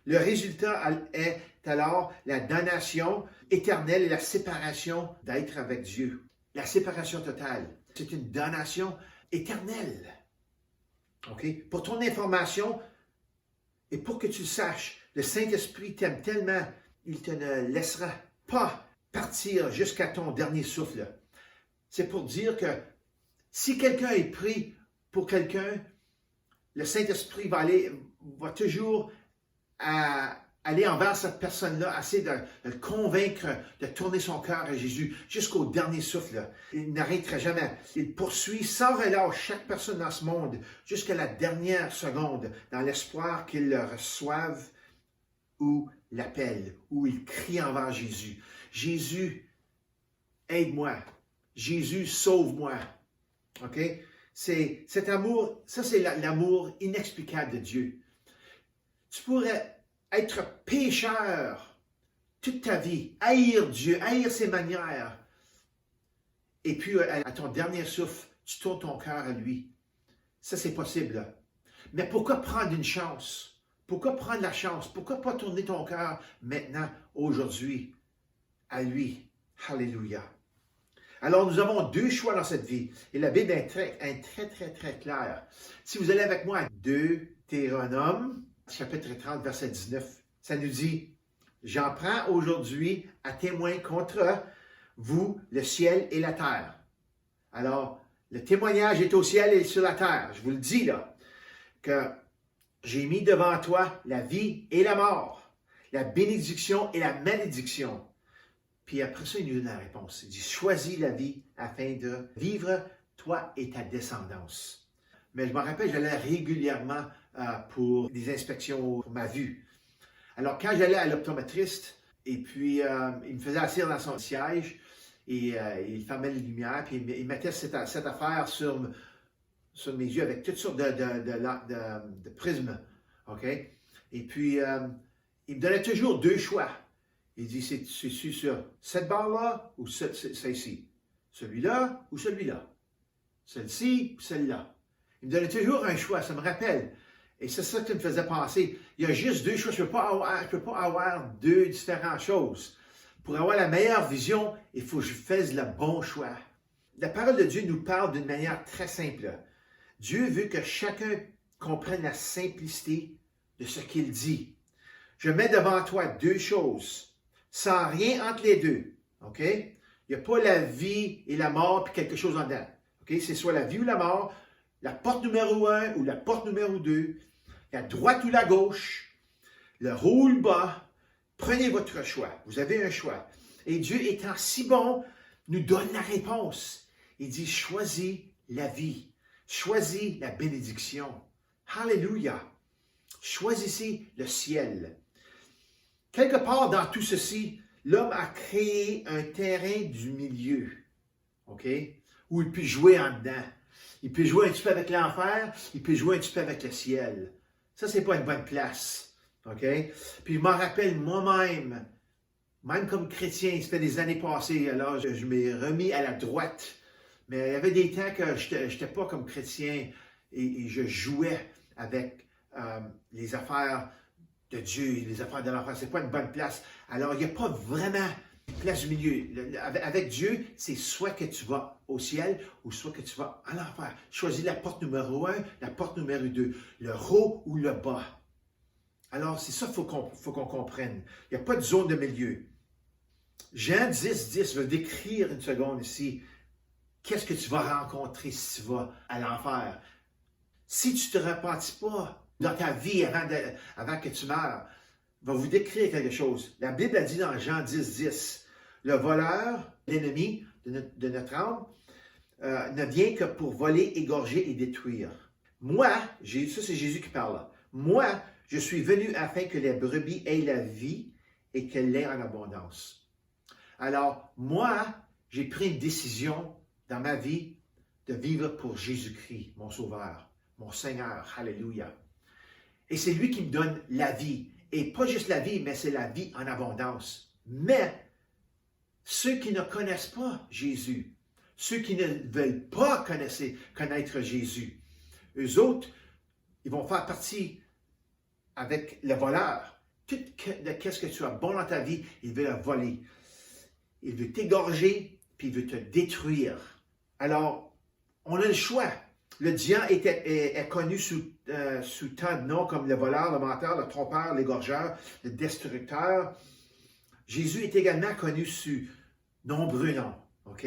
le résultat est alors la damnation éternelle et la séparation d'être avec Dieu. La séparation totale, c'est une damnation éternelle. Okay? Pour ton information, et pour que tu le saches, le Saint-Esprit t'aime tellement, il te ne laissera pas partir jusqu'à ton dernier souffle. C'est pour dire que si quelqu'un est pris pour quelqu'un, le Saint-Esprit va toujours aller envers cette personne-là, essayer de le convaincre de tourner son cœur à Jésus jusqu'au dernier souffle. Il n'arrêtera jamais. Il poursuit sans relâche chaque personne dans ce monde jusqu'à la dernière seconde dans l'espoir qu'il le reçoive ou l'appelle, ou il crie envers Jésus. Jésus, aide-moi. Jésus, sauve-moi. OK? C'est cet amour, ça c'est l'amour inexplicable de Dieu. Tu pourrais être pécheur toute ta vie, haïr Dieu, haïr ses manières. Et puis, à ton dernier souffle, tu tournes ton cœur à lui. Ça, c'est possible. Mais pourquoi prendre une chance? Pourquoi prendre la chance? Pourquoi pas tourner ton cœur maintenant, aujourd'hui, à lui? Alléluia. Alors, nous avons deux choix dans cette vie. Et la Bible est très claire. Si vous allez avec moi à Deutéronome, chapitre 30, verset 19, ça nous dit, « J'en prends aujourd'hui à témoin contre vous le ciel et la terre. » Alors, le témoignage est au ciel et sur la terre. Je vous le dis là, que j'ai mis devant toi la vie et la mort, la bénédiction et la malédiction. Puis après ça, il nous donne la réponse. Il dit, choisis la vie afin de vivre, toi et ta descendance. Mais je me rappelle, j'allais régulièrement pour des inspections pour ma vue. Alors, quand j'allais à l'optométriste, et puis il me faisait asseoir dans son siège, et il fermait les lumières, puis il mettait cette affaire sur mes yeux avec toutes sortes de prismes. OK? Et puis, il me donnait toujours deux choix. Il dit, c'est sur cette barre-là ou celle-ci? Celui-là ou celui-là? Celle-ci ou celle-là? Il me donnait toujours un choix, ça me rappelle. Et c'est ça qui me faisait penser. Il y a juste deux choix. Je ne peux pas avoir deux différentes choses. Pour avoir la meilleure vision, il faut que je fasse le bon choix. La parole de Dieu nous parle d'une manière très simple. Dieu veut que chacun comprenne la simplicité de ce qu'il dit. Je mets devant toi deux choses, sans rien entre les deux. OK? Il n'y a pas la vie et la mort puis quelque chose en dedans. OK? C'est soit la vie ou la mort, la porte numéro 1 ou la porte numéro 2, la droite ou la gauche, le haut ou le bas. Prenez votre choix. Vous avez un choix. Et Dieu étant si bon, nous donne la réponse. Il dit, choisis la vie. Choisis la bénédiction. Alléluia. Choisissez le ciel. Quelque part dans tout ceci, l'homme a créé un terrain du milieu. OK? Où il peut jouer en dedans. Il peut jouer un petit peu avec l'enfer, il peut jouer un petit peu avec le ciel. Ça, c'est pas une bonne place. OK? Puis je m'en rappelle moi-même, même comme chrétien, ça fait des années passées, alors je m'ai remis à la droite. Mais il y avait des temps que je n'étais pas comme chrétien et je jouais avec les affaires de Dieu et les affaires de l'enfer. Ce n'est pas une bonne place. Alors, il n'y a pas vraiment place du milieu. Avec Dieu, c'est soit que tu vas au ciel ou soit que tu vas à l'enfer. Choisis la porte numéro 1, la porte numéro 2, le haut ou le bas. Alors, c'est ça qu'il faut qu'on comprenne. Il n'y a pas de zone de milieu. Jean 10 veut décrire une seconde ici. Qu'est-ce que tu vas rencontrer si tu vas à l'enfer? Si tu ne te repentis pas dans ta vie avant que tu meurs, va vous décrire quelque chose. La Bible a dit dans Jean 10, 10, le voleur, l'ennemi de notre âme, ne vient que pour voler, égorger et détruire. Moi, ça c'est Jésus qui parle là. Moi, je suis venu afin que les brebis aient la vie et qu'elle l'ait en abondance. Alors, moi, j'ai pris une décision dans ma vie de vivre pour Jésus-Christ, mon Sauveur, mon Seigneur. Alléluia. Et c'est lui qui me donne la vie. Et pas juste la vie, mais c'est la vie en abondance. Mais ceux qui ne connaissent pas Jésus, ceux qui ne veulent pas connaître Jésus, eux autres, ils vont faire partie avec le voleur. Tout ce que tu as bon dans ta vie, il veut le voler. Il veut t'égorger, puis il veut te détruire. Alors, on a le choix. Le diable est connu sous tant de noms comme le voleur, le menteur, le trompeur, l'égorgeur, le destructeur. Jésus est également connu sous nombreux noms. OK?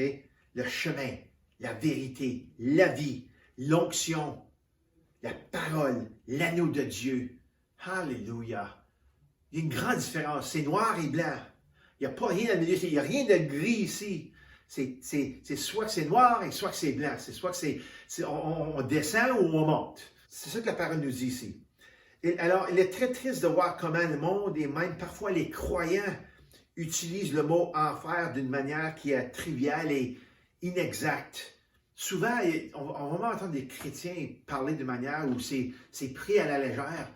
Le chemin, la vérité, la vie, l'onction, la parole, l'anneau de Dieu. Alléluia. Il y a une grande différence. C'est noir et blanc. Il n'y a pas rien dans le milieu. Il n'y a rien de gris ici. C'est soit que c'est noir et soit que c'est blanc. C'est soit que on descend ou on monte. C'est ça que la parole nous dit ici. Et alors, il est très triste de voir comment le monde et même parfois les croyants utilisent le mot enfer d'une manière qui est triviale et inexacte. Souvent, on va vraiment entendre des chrétiens parler de manière où c'est pris à la légère.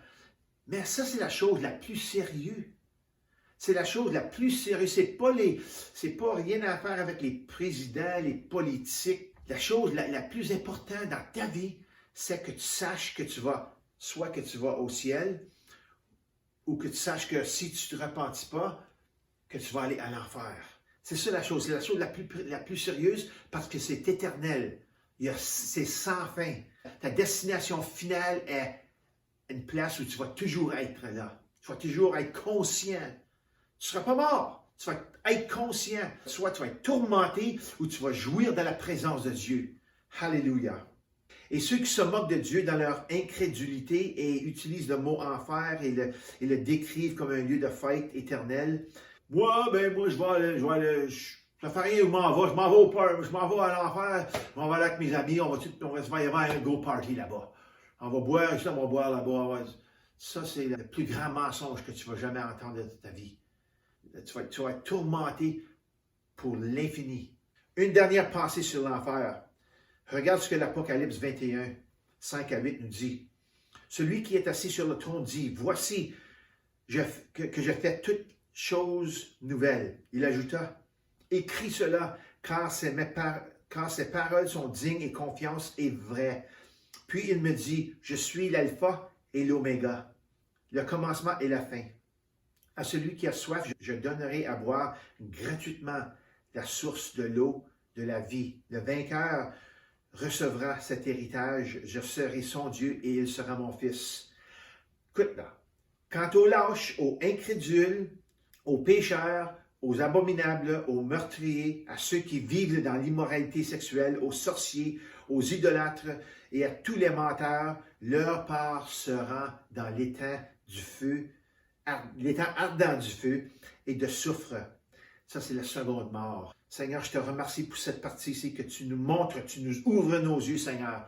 Mais ça, c'est la chose la plus sérieuse. C'est la chose la plus sérieuse. C'est pas rien à faire avec les présidents, les politiques. La chose la plus importante dans ta vie, c'est que tu saches que soit que tu vas au ciel, ou que tu saches que si tu ne te repentis pas, que tu vas aller à l'enfer. C'est ça la chose. C'est la chose la plus sérieuse parce que c'est éternel. C'est sans fin. Ta destination finale est une place où tu vas toujours être là. Tu vas toujours être conscient. Tu ne seras pas mort. Tu vas être conscient. Soit tu vas être tourmenté ou tu vas jouir de la présence de Dieu. Alléluia. Et ceux qui se moquent de Dieu dans leur incrédulité et utilisent le mot enfer et le décrivent comme un lieu de fête éternelle. Moi, je vais aller, ça fait rien où je m'en vais à l'enfer, je m'en vais avec mes amis, on va y avoir un gros party là-bas. On va boire ici, on va boire là-bas. Ça, c'est le plus grand mensonge que tu vas jamais entendre de ta vie. Tu vas être tourmenté pour l'infini. Une dernière pensée sur l'enfer. Regarde ce que l'Apocalypse 21, 5 à 8 nous dit. Celui qui est assis sur le trône dit, voici que je fais toutes choses nouvelles. Il ajouta, écris cela, car ces paroles sont dignes et confiance est vraie. Puis il me dit, je suis l'alpha et l'oméga, le commencement et la fin. À celui qui a soif, je donnerai à boire gratuitement la source de l'eau de la vie. Le vainqueur recevra cet héritage, je serai son Dieu et il sera mon fils. Écoute là, quant aux lâches, aux incrédules, aux pécheurs, aux abominables, aux meurtriers, à ceux qui vivent dans l'immoralité sexuelle, aux sorciers, aux idolâtres et à tous les menteurs, leur part sera dans l'étang ardent du feu et de soufre. Ça, c'est la seconde mort. Seigneur, je te remercie pour cette partie ici que tu nous montres, tu nous ouvres nos yeux, Seigneur.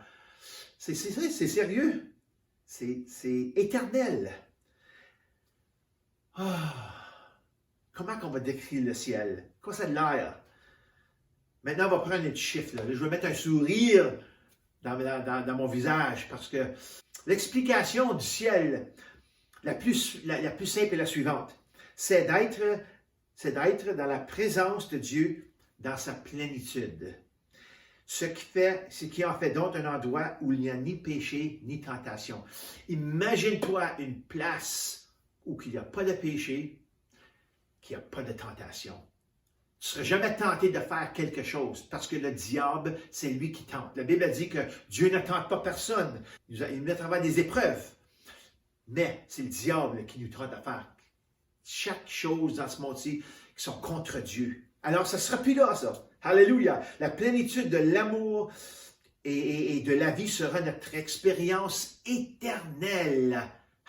C'est sérieux. C'est éternel. Comment qu'on va décrire le ciel? Quoi ça a l'air? Maintenant, on va prendre un chiffre. Là. Je vais mettre un sourire dans mon visage parce que l'explication du ciel la plus simple est la suivante. C'est d'être dans la présence de Dieu dans sa plénitude. Ce qui en fait donc un endroit où il n'y a ni péché ni tentation. Imagine-toi une place où il n'y a pas de péché, qu'il n'y a pas de tentation. Tu ne seras jamais tenté de faire quelque chose parce que le diable, c'est lui qui tente. La Bible dit que Dieu ne tente pas personne. Il met à travers des épreuves. Mais c'est le diable qui nous tente à faire chaque chose dans ce monde-ci qui sont contre Dieu. Alors, ça ne sera plus là, ça. Alléluia. La plénitude de l'amour et de la vie sera notre expérience éternelle.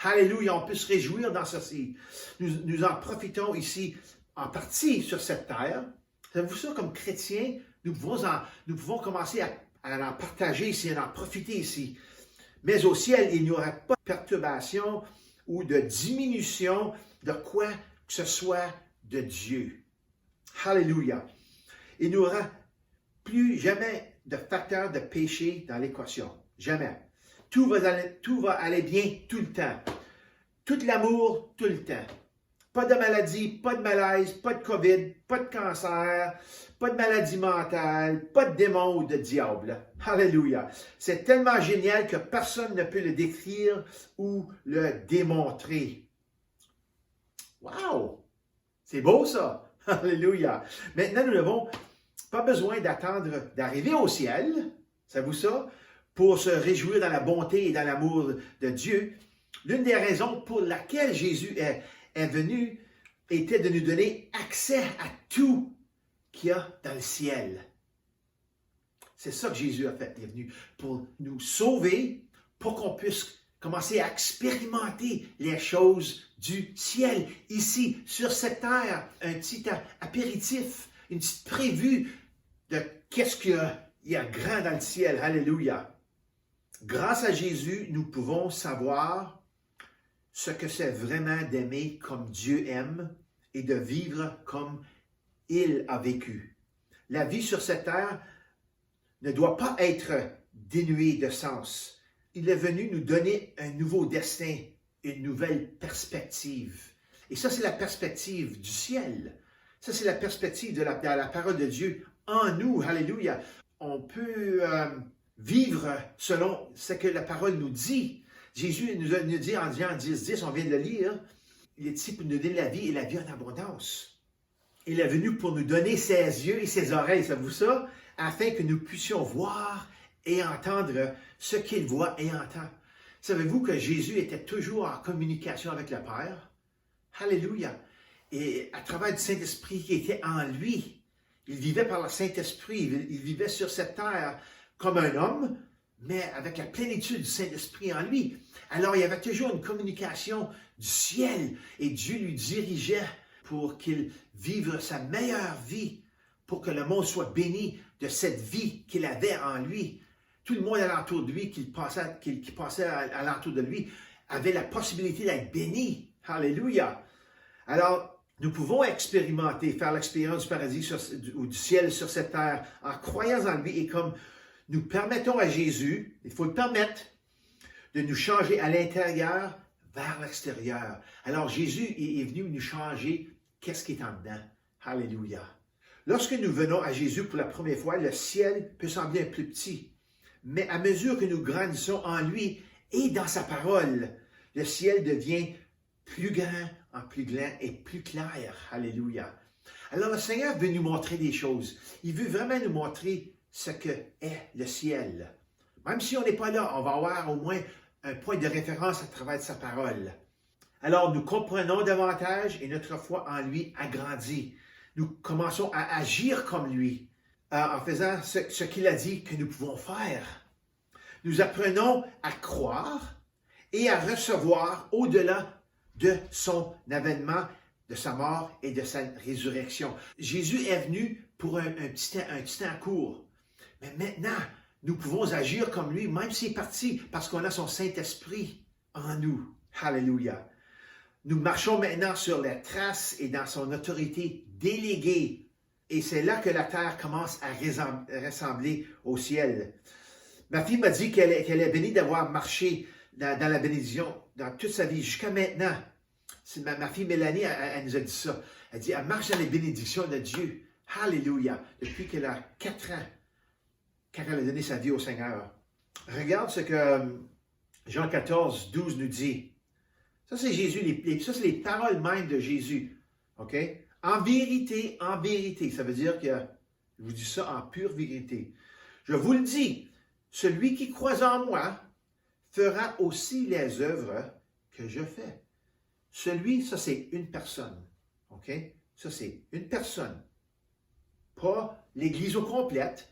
Alléluia, on peut se réjouir dans ceci. Nous en profitons ici en partie sur cette terre. Savez-vous ça, comme chrétiens, nous pouvons commencer à en partager ici, à en profiter ici. Mais au ciel, il n'y aura pas de perturbation ou de diminution de quoi que ce soit de Dieu. Alléluia. Il n'y aura plus jamais de facteur de péché dans l'équation. Jamais. Tout va aller bien tout le temps. Tout l'amour, tout le temps. Pas de maladie, pas de malaise, pas de COVID, pas de cancer, pas de maladie mentale, pas de démon ou de diable. Alléluia. C'est tellement génial que personne ne peut le décrire ou le démontrer. Wow! C'est beau ça! Alléluia. Maintenant, nous n'avons pas besoin d'attendre d'arriver au ciel, savez-vous ça, pour se réjouir dans la bonté et dans l'amour de Dieu. L'une des raisons pour laquelle Jésus est venu était de nous donner accès à tout qu'il y a dans le ciel. C'est ça que Jésus a fait. Il est venu pour nous sauver, pour qu'on puisse commencer à expérimenter les choses du ciel, ici, sur cette terre. Un petit apéritif, une petite prévue de qu'est-ce qu'il y a grand dans le ciel. Alléluia. Grâce à Jésus, nous pouvons savoir ce que c'est vraiment d'aimer comme Dieu aime et de vivre comme il a vécu. La vie sur cette terre ne doit pas être dénuée de sens. Il est venu nous donner un nouveau destin, une nouvelle perspective. Et ça, c'est la perspective du ciel. Ça, c'est la perspective de la parole de Dieu en nous. Alléluia. On peut vivre selon ce que la parole nous dit. Jésus nous dit en Jean 10, on vient de le lire, il est ici pour nous donner la vie et la vie en abondance. Il est venu pour nous donner ses yeux et ses oreilles, savez-vous ça? Afin que nous puissions voir et entendre ce qu'il voit et entend. Savez-vous que Jésus était toujours en communication avec le Père? Alléluia! Et à travers le Saint-Esprit qui était en lui, il vivait par le Saint-Esprit, il vivait sur cette terre comme un homme, mais avec la plénitude du Saint-Esprit en lui. Alors, il y avait toujours une communication du ciel et Dieu lui dirigeait pour qu'il vive sa meilleure vie, pour que le monde soit béni de cette vie qu'il avait en lui. Tout le monde alentour de lui, qui passait alentour de lui, avait la possibilité d'être béni. Alléluia! Alors, nous pouvons expérimenter, faire l'expérience du paradis ou du ciel sur cette terre en croyant en lui et comme nous permettons à Jésus, il faut le permettre, de nous changer à l'intérieur vers l'extérieur. Alors Jésus est venu nous changer qu'est-ce qui est en dedans. Alléluia. Lorsque nous venons à Jésus pour la première fois, le ciel peut sembler un peu petit. Mais à mesure que nous grandissons en lui et dans sa parole, le ciel devient plus grand et plus clair. Alléluia. Alors le Seigneur veut nous montrer des choses. Il veut vraiment nous montrer ce que est le ciel. Même si on n'est pas là, on va avoir au moins un point de référence à travers sa parole. Alors nous comprenons davantage et notre foi en lui agrandit. Nous commençons à agir comme lui, en faisant ce qu'il a dit que nous pouvons faire. Nous apprenons à croire et à recevoir au-delà de son avènement, de sa mort et de sa résurrection. Jésus est venu pour un petit temps court. Mais maintenant, nous pouvons agir comme lui, même s'il est parti, parce qu'on a son Saint-Esprit en nous. Alléluia. Nous marchons maintenant sur les traces et dans son autorité déléguée. Et c'est là que la terre commence à ressembler au ciel. Ma fille m'a dit qu'elle est bénie d'avoir marché dans la bénédiction dans toute sa vie, jusqu'à maintenant. Ma fille Mélanie, elle nous a dit ça. Elle dit, elle marche dans les bénédictions de Dieu. Alléluia. Depuis qu'elle a 4 ans. Quand elle a donné sa vie au Seigneur. Regarde ce que Jean 14, 12 nous dit. Ça, c'est Jésus, ça, c'est les paroles même de Jésus. OK? En vérité, ça veut dire que, je vous dis ça en pure vérité. Je vous le dis, celui qui croit en moi fera aussi les œuvres que je fais. Celui, ça, c'est une personne. OK? Ça, c'est une personne. Pas l'Église au complète.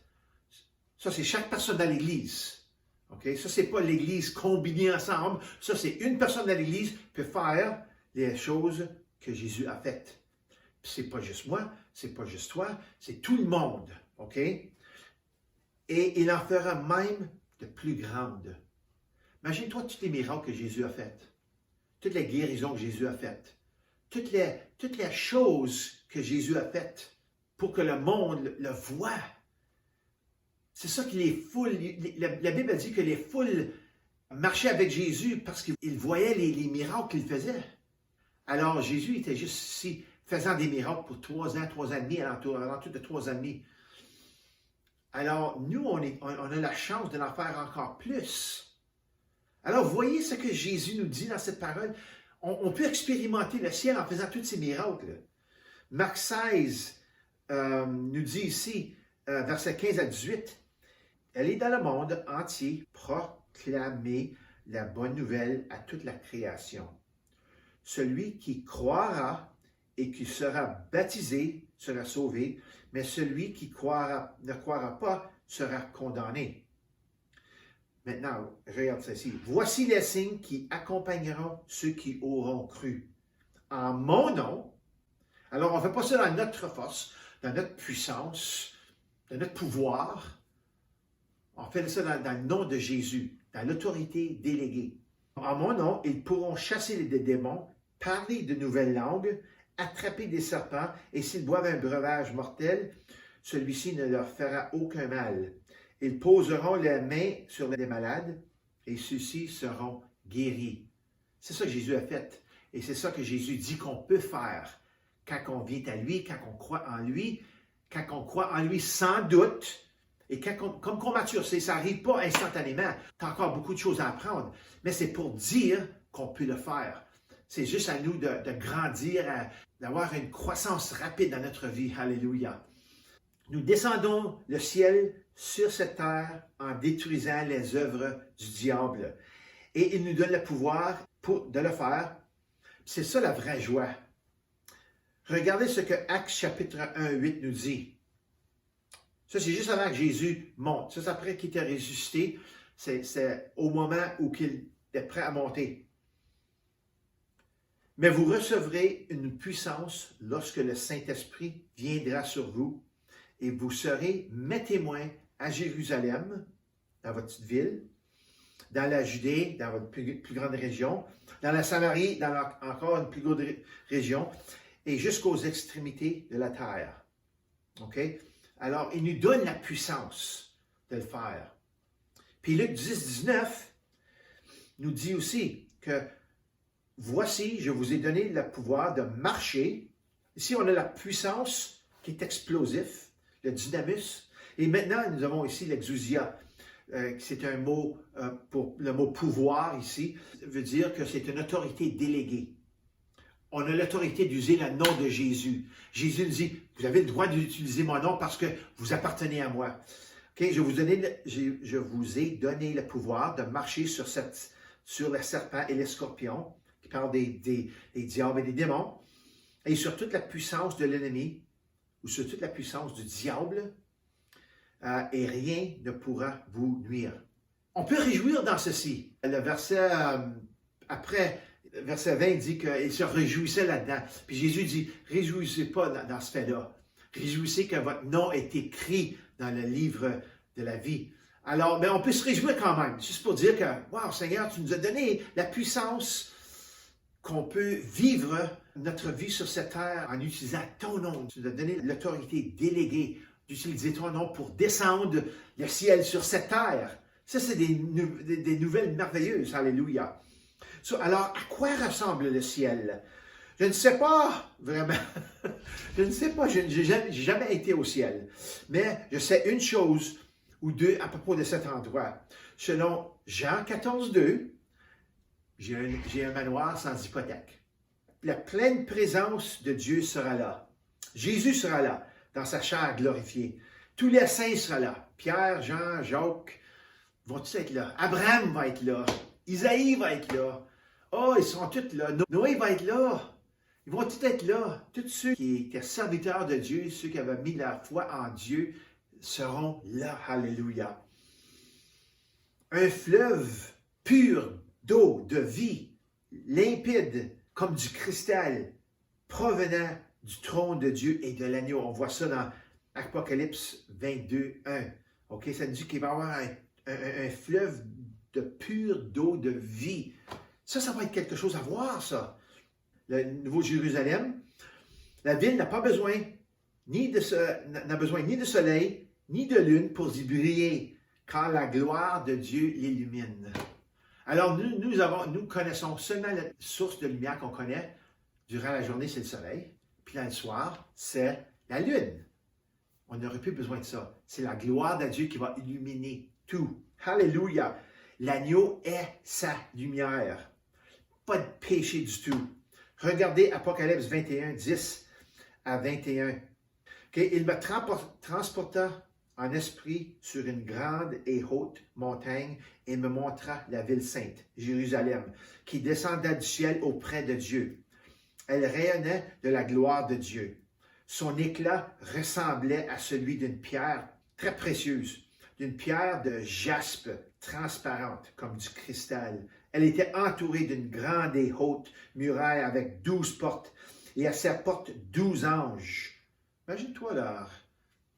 Ça, c'est chaque personne dans l'Église. OK? Ça, c'est pas l'Église combinée ensemble. Ça, c'est une personne de l'Église qui peut faire les choses que Jésus a faites. Puis c'est pas juste moi, c'est pas juste toi, c'est tout le monde. OK? Et il en fera même de plus grandes. Imagine-toi tous les miracles que Jésus a faites, toutes les guérisons que Jésus a faites, toutes les choses que Jésus a faites pour que le monde le voie. C'est ça que les foules, la Bible dit que les foules marchaient avec Jésus parce qu'ils voyaient les miracles qu'il faisait. Alors Jésus était juste ici, faisant des miracles pour 3 ans, 3 ans et demi, alentour de 3 ans et demi. Alors nous, on a la chance de en faire encore plus. Alors voyez ce que Jésus nous dit dans cette parole. On peut expérimenter le ciel en faisant tous ces miracles. Marc 16 nous dit ici, versets 15 à 18, « Elle est dans le monde entier, proclamer la bonne nouvelle à toute la création. Celui qui croira et qui sera baptisé sera sauvé, mais celui qui ne croira pas sera condamné. » Maintenant, regarde ceci. « Voici les signes qui accompagneront ceux qui auront cru. En mon nom, » alors on ne fait pas ça dans notre force, dans notre puissance, dans notre pouvoir. On fait ça dans le nom de Jésus, dans l'autorité déléguée. En mon nom, ils pourront chasser des démons, parler de nouvelles langues, attraper des serpents, et s'ils boivent un breuvage mortel, celui-ci ne leur fera aucun mal. Ils poseront les mains sur les malades, et ceux-ci seront guéris. C'est ça que Jésus a fait. Et c'est ça que Jésus dit qu'on peut faire quand on vient à lui, quand on croit en lui sans doute. Et comme qu'on mature, ça n'arrive pas instantanément. Tu as encore beaucoup de choses à apprendre. Mais c'est pour dire qu'on peut le faire. C'est juste à nous de grandir, d'avoir une croissance rapide dans notre vie. Alléluia. Nous descendons le ciel sur cette terre en détruisant les œuvres du diable. Et il nous donne le pouvoir de le faire. C'est ça la vraie joie. Regardez ce que Actes chapitre 1, 8 nous dit. Ça, c'est juste avant que Jésus monte. Ça, c'est après qu'il était ressuscité. C'est au moment où il est prêt à monter. Mais vous recevrez une puissance lorsque le Saint-Esprit viendra sur vous et vous serez mes témoins à Jérusalem, dans votre petite ville, dans la Judée, dans votre plus grande région, dans la Samarie, dans encore une plus grande région, et jusqu'aux extrémités de la terre. OK? Alors, il nous donne la puissance de le faire. Puis Luc 10, 19 nous dit aussi que « Voici, je vous ai donné le pouvoir de marcher. » Ici, on a la puissance qui est explosif, le dynamus. Et maintenant, nous avons ici l'exousia. C'est un mot, pour le mot pouvoir ici, veut dire que c'est une autorité déléguée. On a l'autorité d'user le nom de Jésus. Jésus nous dit, vous avez le droit d'utiliser mon nom parce que vous appartenez à moi. Okay? Je vous ai donné le pouvoir de marcher sur les serpents et les scorpions, qui parlent des diables et des démons, et sur toute la puissance de l'ennemi, ou sur toute la puissance du diable, et rien ne pourra vous nuire. On peut réjouir dans ceci. Le verset après, verset 20 dit qu'il se réjouissait là-dedans. Puis Jésus dit, réjouissez pas dans ce fait-là. Réjouissez que votre nom est écrit dans le livre de la vie. Alors, mais on peut se réjouir quand même, juste pour dire que, wow, Seigneur, tu nous as donné la puissance qu'on peut vivre notre vie sur cette terre en utilisant ton nom. Tu nous as donné l'autorité déléguée d'utiliser ton nom pour descendre le ciel sur cette terre. Ça, c'est des nouvelles merveilleuses. Alléluia. Alors, à quoi ressemble le ciel? Je ne sais pas, vraiment. Je ne sais pas, je n'ai jamais été au ciel. Mais je sais une chose ou deux à propos de cet endroit. Selon Jean 14, 2, j'ai un manoir sans hypothèque. La pleine présence de Dieu sera là. Jésus sera là, dans sa chair glorifiée. Tous les saints seront là. Pierre, Jean, Jacques vont tous être là. Abraham va être là. Isaïe va être là. Oh, ils seront tous là. Noé va être là. Ils vont tous être là. Tous ceux qui étaient serviteurs de Dieu, ceux qui avaient mis leur foi en Dieu, seront là. Alléluia. un fleuve pur d'eau, de vie, limpide comme du cristal, provenant du trône de Dieu et de l'agneau. On voit ça dans Apocalypse 22, 1. OK? Ça nous dit qu'il va y avoir un fleuve de pure d'eau de vie. Ça va être quelque chose à voir, ça. Le Nouveau Jérusalem, la ville n'a pas besoin n'a besoin ni de soleil, ni de lune pour y briller, car la gloire de Dieu l'illumine. Alors, nous connaissons seulement la source de lumière qu'on connaît. Durant la journée, c'est le soleil. Puis dans le soir, c'est la lune. On n'aurait plus besoin de ça. C'est la gloire de Dieu qui va illuminer tout. Alléluia! L'agneau est sa lumière. Pas de péché du tout. Regardez Apocalypse 21, 10 à 21. Okay? Il me transporta en esprit sur une grande et haute montagne et me montra la ville sainte, Jérusalem, qui descendait du ciel auprès de Dieu. Elle rayonnait de la gloire de Dieu. Son éclat ressemblait à celui d'une pierre très précieuse, d'une pierre de jaspe transparente comme du cristal. Elle était entourée d'une grande et haute muraille avec 12 portes, et à sa porte 12 anges. Imagine-toi là,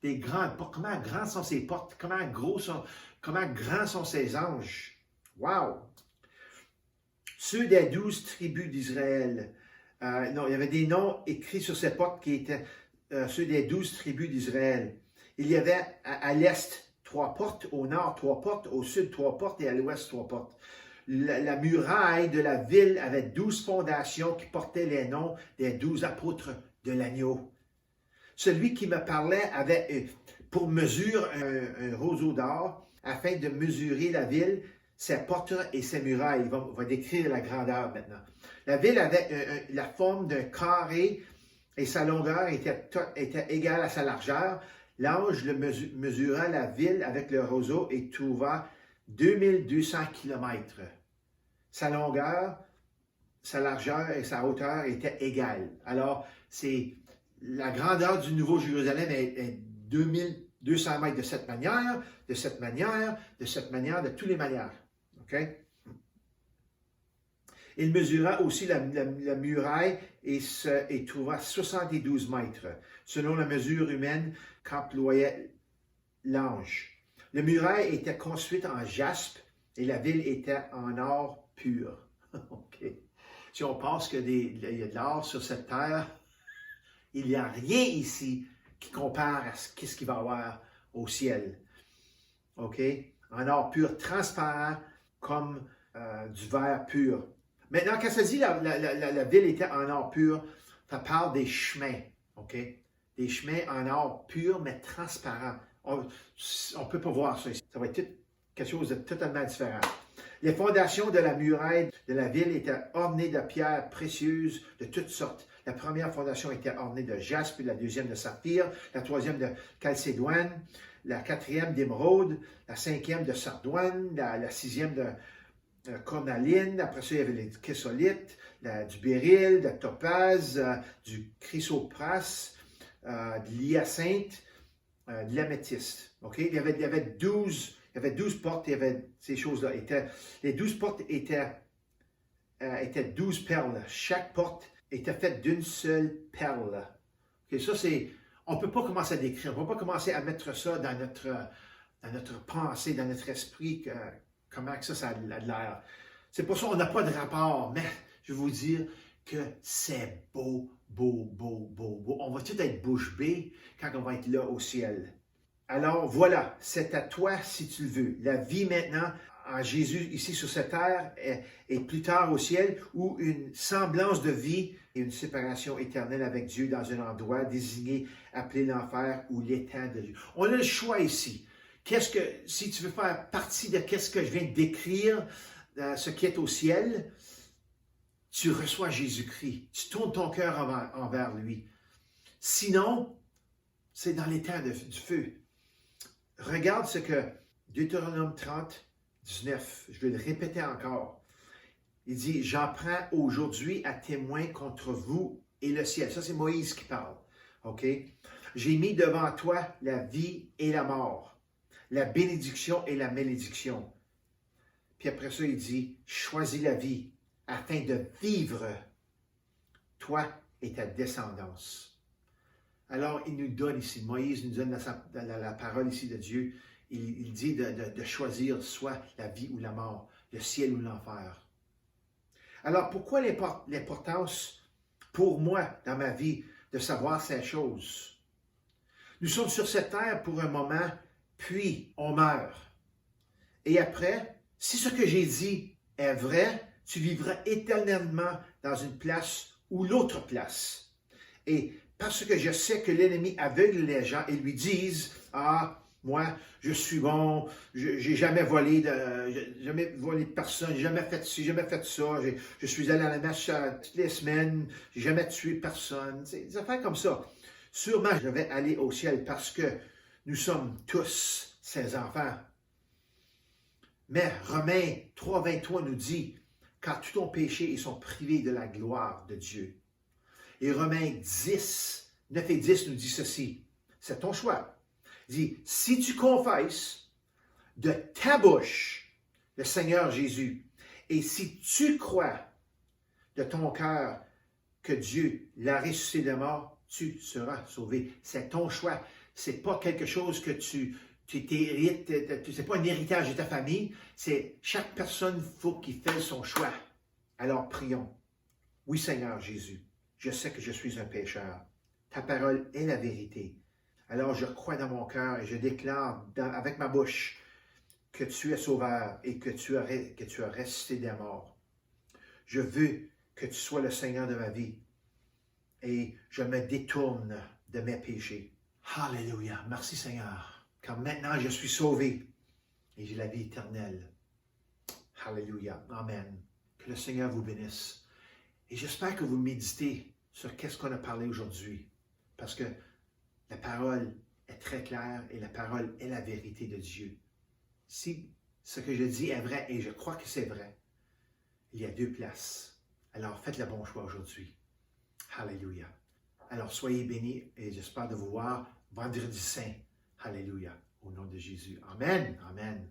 des grandes portes. Comment grandes sont ces portes? Comment grands sont ces anges? Wow! Ceux des 12 tribus d'Israël. Non, il y avait des noms écrits sur ces portes qui étaient ceux des 12 tribus d'Israël. Il y avait à l'est 3 portes, au nord 3 portes, au sud 3 portes et à l'ouest 3 portes. La muraille de la ville avait 12 fondations qui portaient les noms des 12 apôtres de l'agneau. Celui qui me parlait avait pour mesure un roseau d'or afin de mesurer la ville, ses portes et ses murailles. Il va décrire la grandeur maintenant. La ville avait la forme d'un carré et sa longueur était égale à sa largeur. L'ange mesura la ville avec le roseau et trouva 2200 km. Sa longueur, sa largeur et sa hauteur étaient égales. Alors, la grandeur du Nouveau Jérusalem est 2200 mètres de cette manière, de cette manière, de cette manière, de toutes les manières. OK? Il mesura aussi la muraille et trouva 72 mètres, selon la mesure humaine qu'employait l'ange. La muraille était construite en jaspe et la ville était en or pur. OK. Si on pense qu'il y a de l'or sur cette terre, il n'y a rien ici qui compare à ce qu'il va y avoir au ciel. OK? En or pur, transparent comme du verre pur. Maintenant, quand ça dit la ville était en or pur, ça parle des chemins. OK? Des chemins en or pur, mais transparent. On ne peut pas voir ça ici. Ça va être quelque chose de totalement différent. Les fondations de la muraille de la ville étaient ornées de pierres précieuses de toutes sortes. La première fondation était ornée de jaspe, la deuxième de saphir, la troisième de chalcédoine, la quatrième d'émeraude, la cinquième de sardoine, la sixième de cornaline. Après ça, il y avait les chrysolites, du béryl, de topaze, du chrysopras, de l'hyacinthe, de l'améthyste. Okay? Il y avait 12 portes, il y avait ces choses-là. Les 12 portes étaient 12 perles. Chaque porte était faite d'une seule perle. Okay? Ça, on ne peut pas commencer à décrire, on ne peut pas commencer à mettre ça dans notre pensée, dans notre esprit, comment que ça a de l'air. C'est pour ça qu'on n'a pas de rapport, mais je vais vous dire que c'est beau, beau, beau, beau, beau. On va tout être bouche bée quand on va être là au ciel. Alors voilà, c'est à toi si tu le veux. La vie maintenant en Jésus ici sur cette terre et plus tard au ciel, où une semblance de vie et une séparation éternelle avec Dieu dans un endroit désigné, appelé l'enfer ou l'étang de Dieu. On a le choix ici. Si tu veux faire partie de ce que je viens de décrire, ce qui est au ciel, tu reçois Jésus-Christ. Tu tournes ton cœur envers lui. Sinon, c'est dans l'étang du feu. Regarde ce que Deutéronome 30, 19, je vais le répéter encore. Il dit, « J'en prends aujourd'hui à témoin contre vous et le ciel. » Ça, c'est Moïse qui parle. OK? « J'ai mis devant toi la vie et la mort, la bénédiction et la malédiction. Puis après ça, il dit, choisis la vie afin de vivre, toi et ta descendance. Alors, il nous donne ici, Moïse nous donne la parole ici de Dieu. Il dit de choisir soit la vie ou la mort, le ciel ou l'enfer. Alors, pourquoi l'importance pour moi dans ma vie de savoir ces choses? Nous sommes sur cette terre pour un moment, puis on meurt. Et après, si ce que j'ai dit est vrai, tu vivras éternellement dans une place ou l'autre place. Et parce que je sais que l'ennemi aveugle les gens et lui disent, « Ah, moi, je suis bon, j'ai jamais volé de personne, j'ai jamais fait ci, jamais fait ça, je suis allé à la messe toutes les semaines, j'ai jamais tué personne. » Des affaires comme ça. Sûrement, je vais aller au ciel parce que nous sommes tous ses enfants. Mais Romains 3,23 nous dit, car tous ton péché, ils sont privés de la gloire de Dieu. Et Romains 9 et 10 nous dit ceci, c'est ton choix. Il dit, si tu confesses de ta bouche le Seigneur Jésus, et si tu crois de ton cœur que Dieu l'a ressuscité de mort, tu seras sauvé. C'est ton choix. C'est pas quelque chose que c'est pas un héritage de ta famille. C'est chaque personne, faut qu'il fasse son choix. Alors prions. Oui, Seigneur Jésus, je sais que je suis un pécheur. Ta parole est la vérité. Alors je crois dans mon cœur et je déclare avec ma bouche que tu es sauveur et que tu as ressuscité des morts. Je veux que tu sois le Seigneur de ma vie et je me détourne de mes péchés. Alléluia. Merci Seigneur. Car maintenant je suis sauvé et j'ai la vie éternelle. Alléluia. Amen. Que le Seigneur vous bénisse. Et j'espère que vous méditez sur qu'est-ce qu'on a parlé aujourd'hui. Parce que la parole est très claire et la parole est la vérité de Dieu. Si ce que je dis est vrai et je crois que c'est vrai, il y a deux places. Alors faites le bon choix aujourd'hui. Alléluia. Alors soyez bénis et j'espère de vous voir vendredi saint. Alléluia. Au nom de Jésus. Amen. Amen.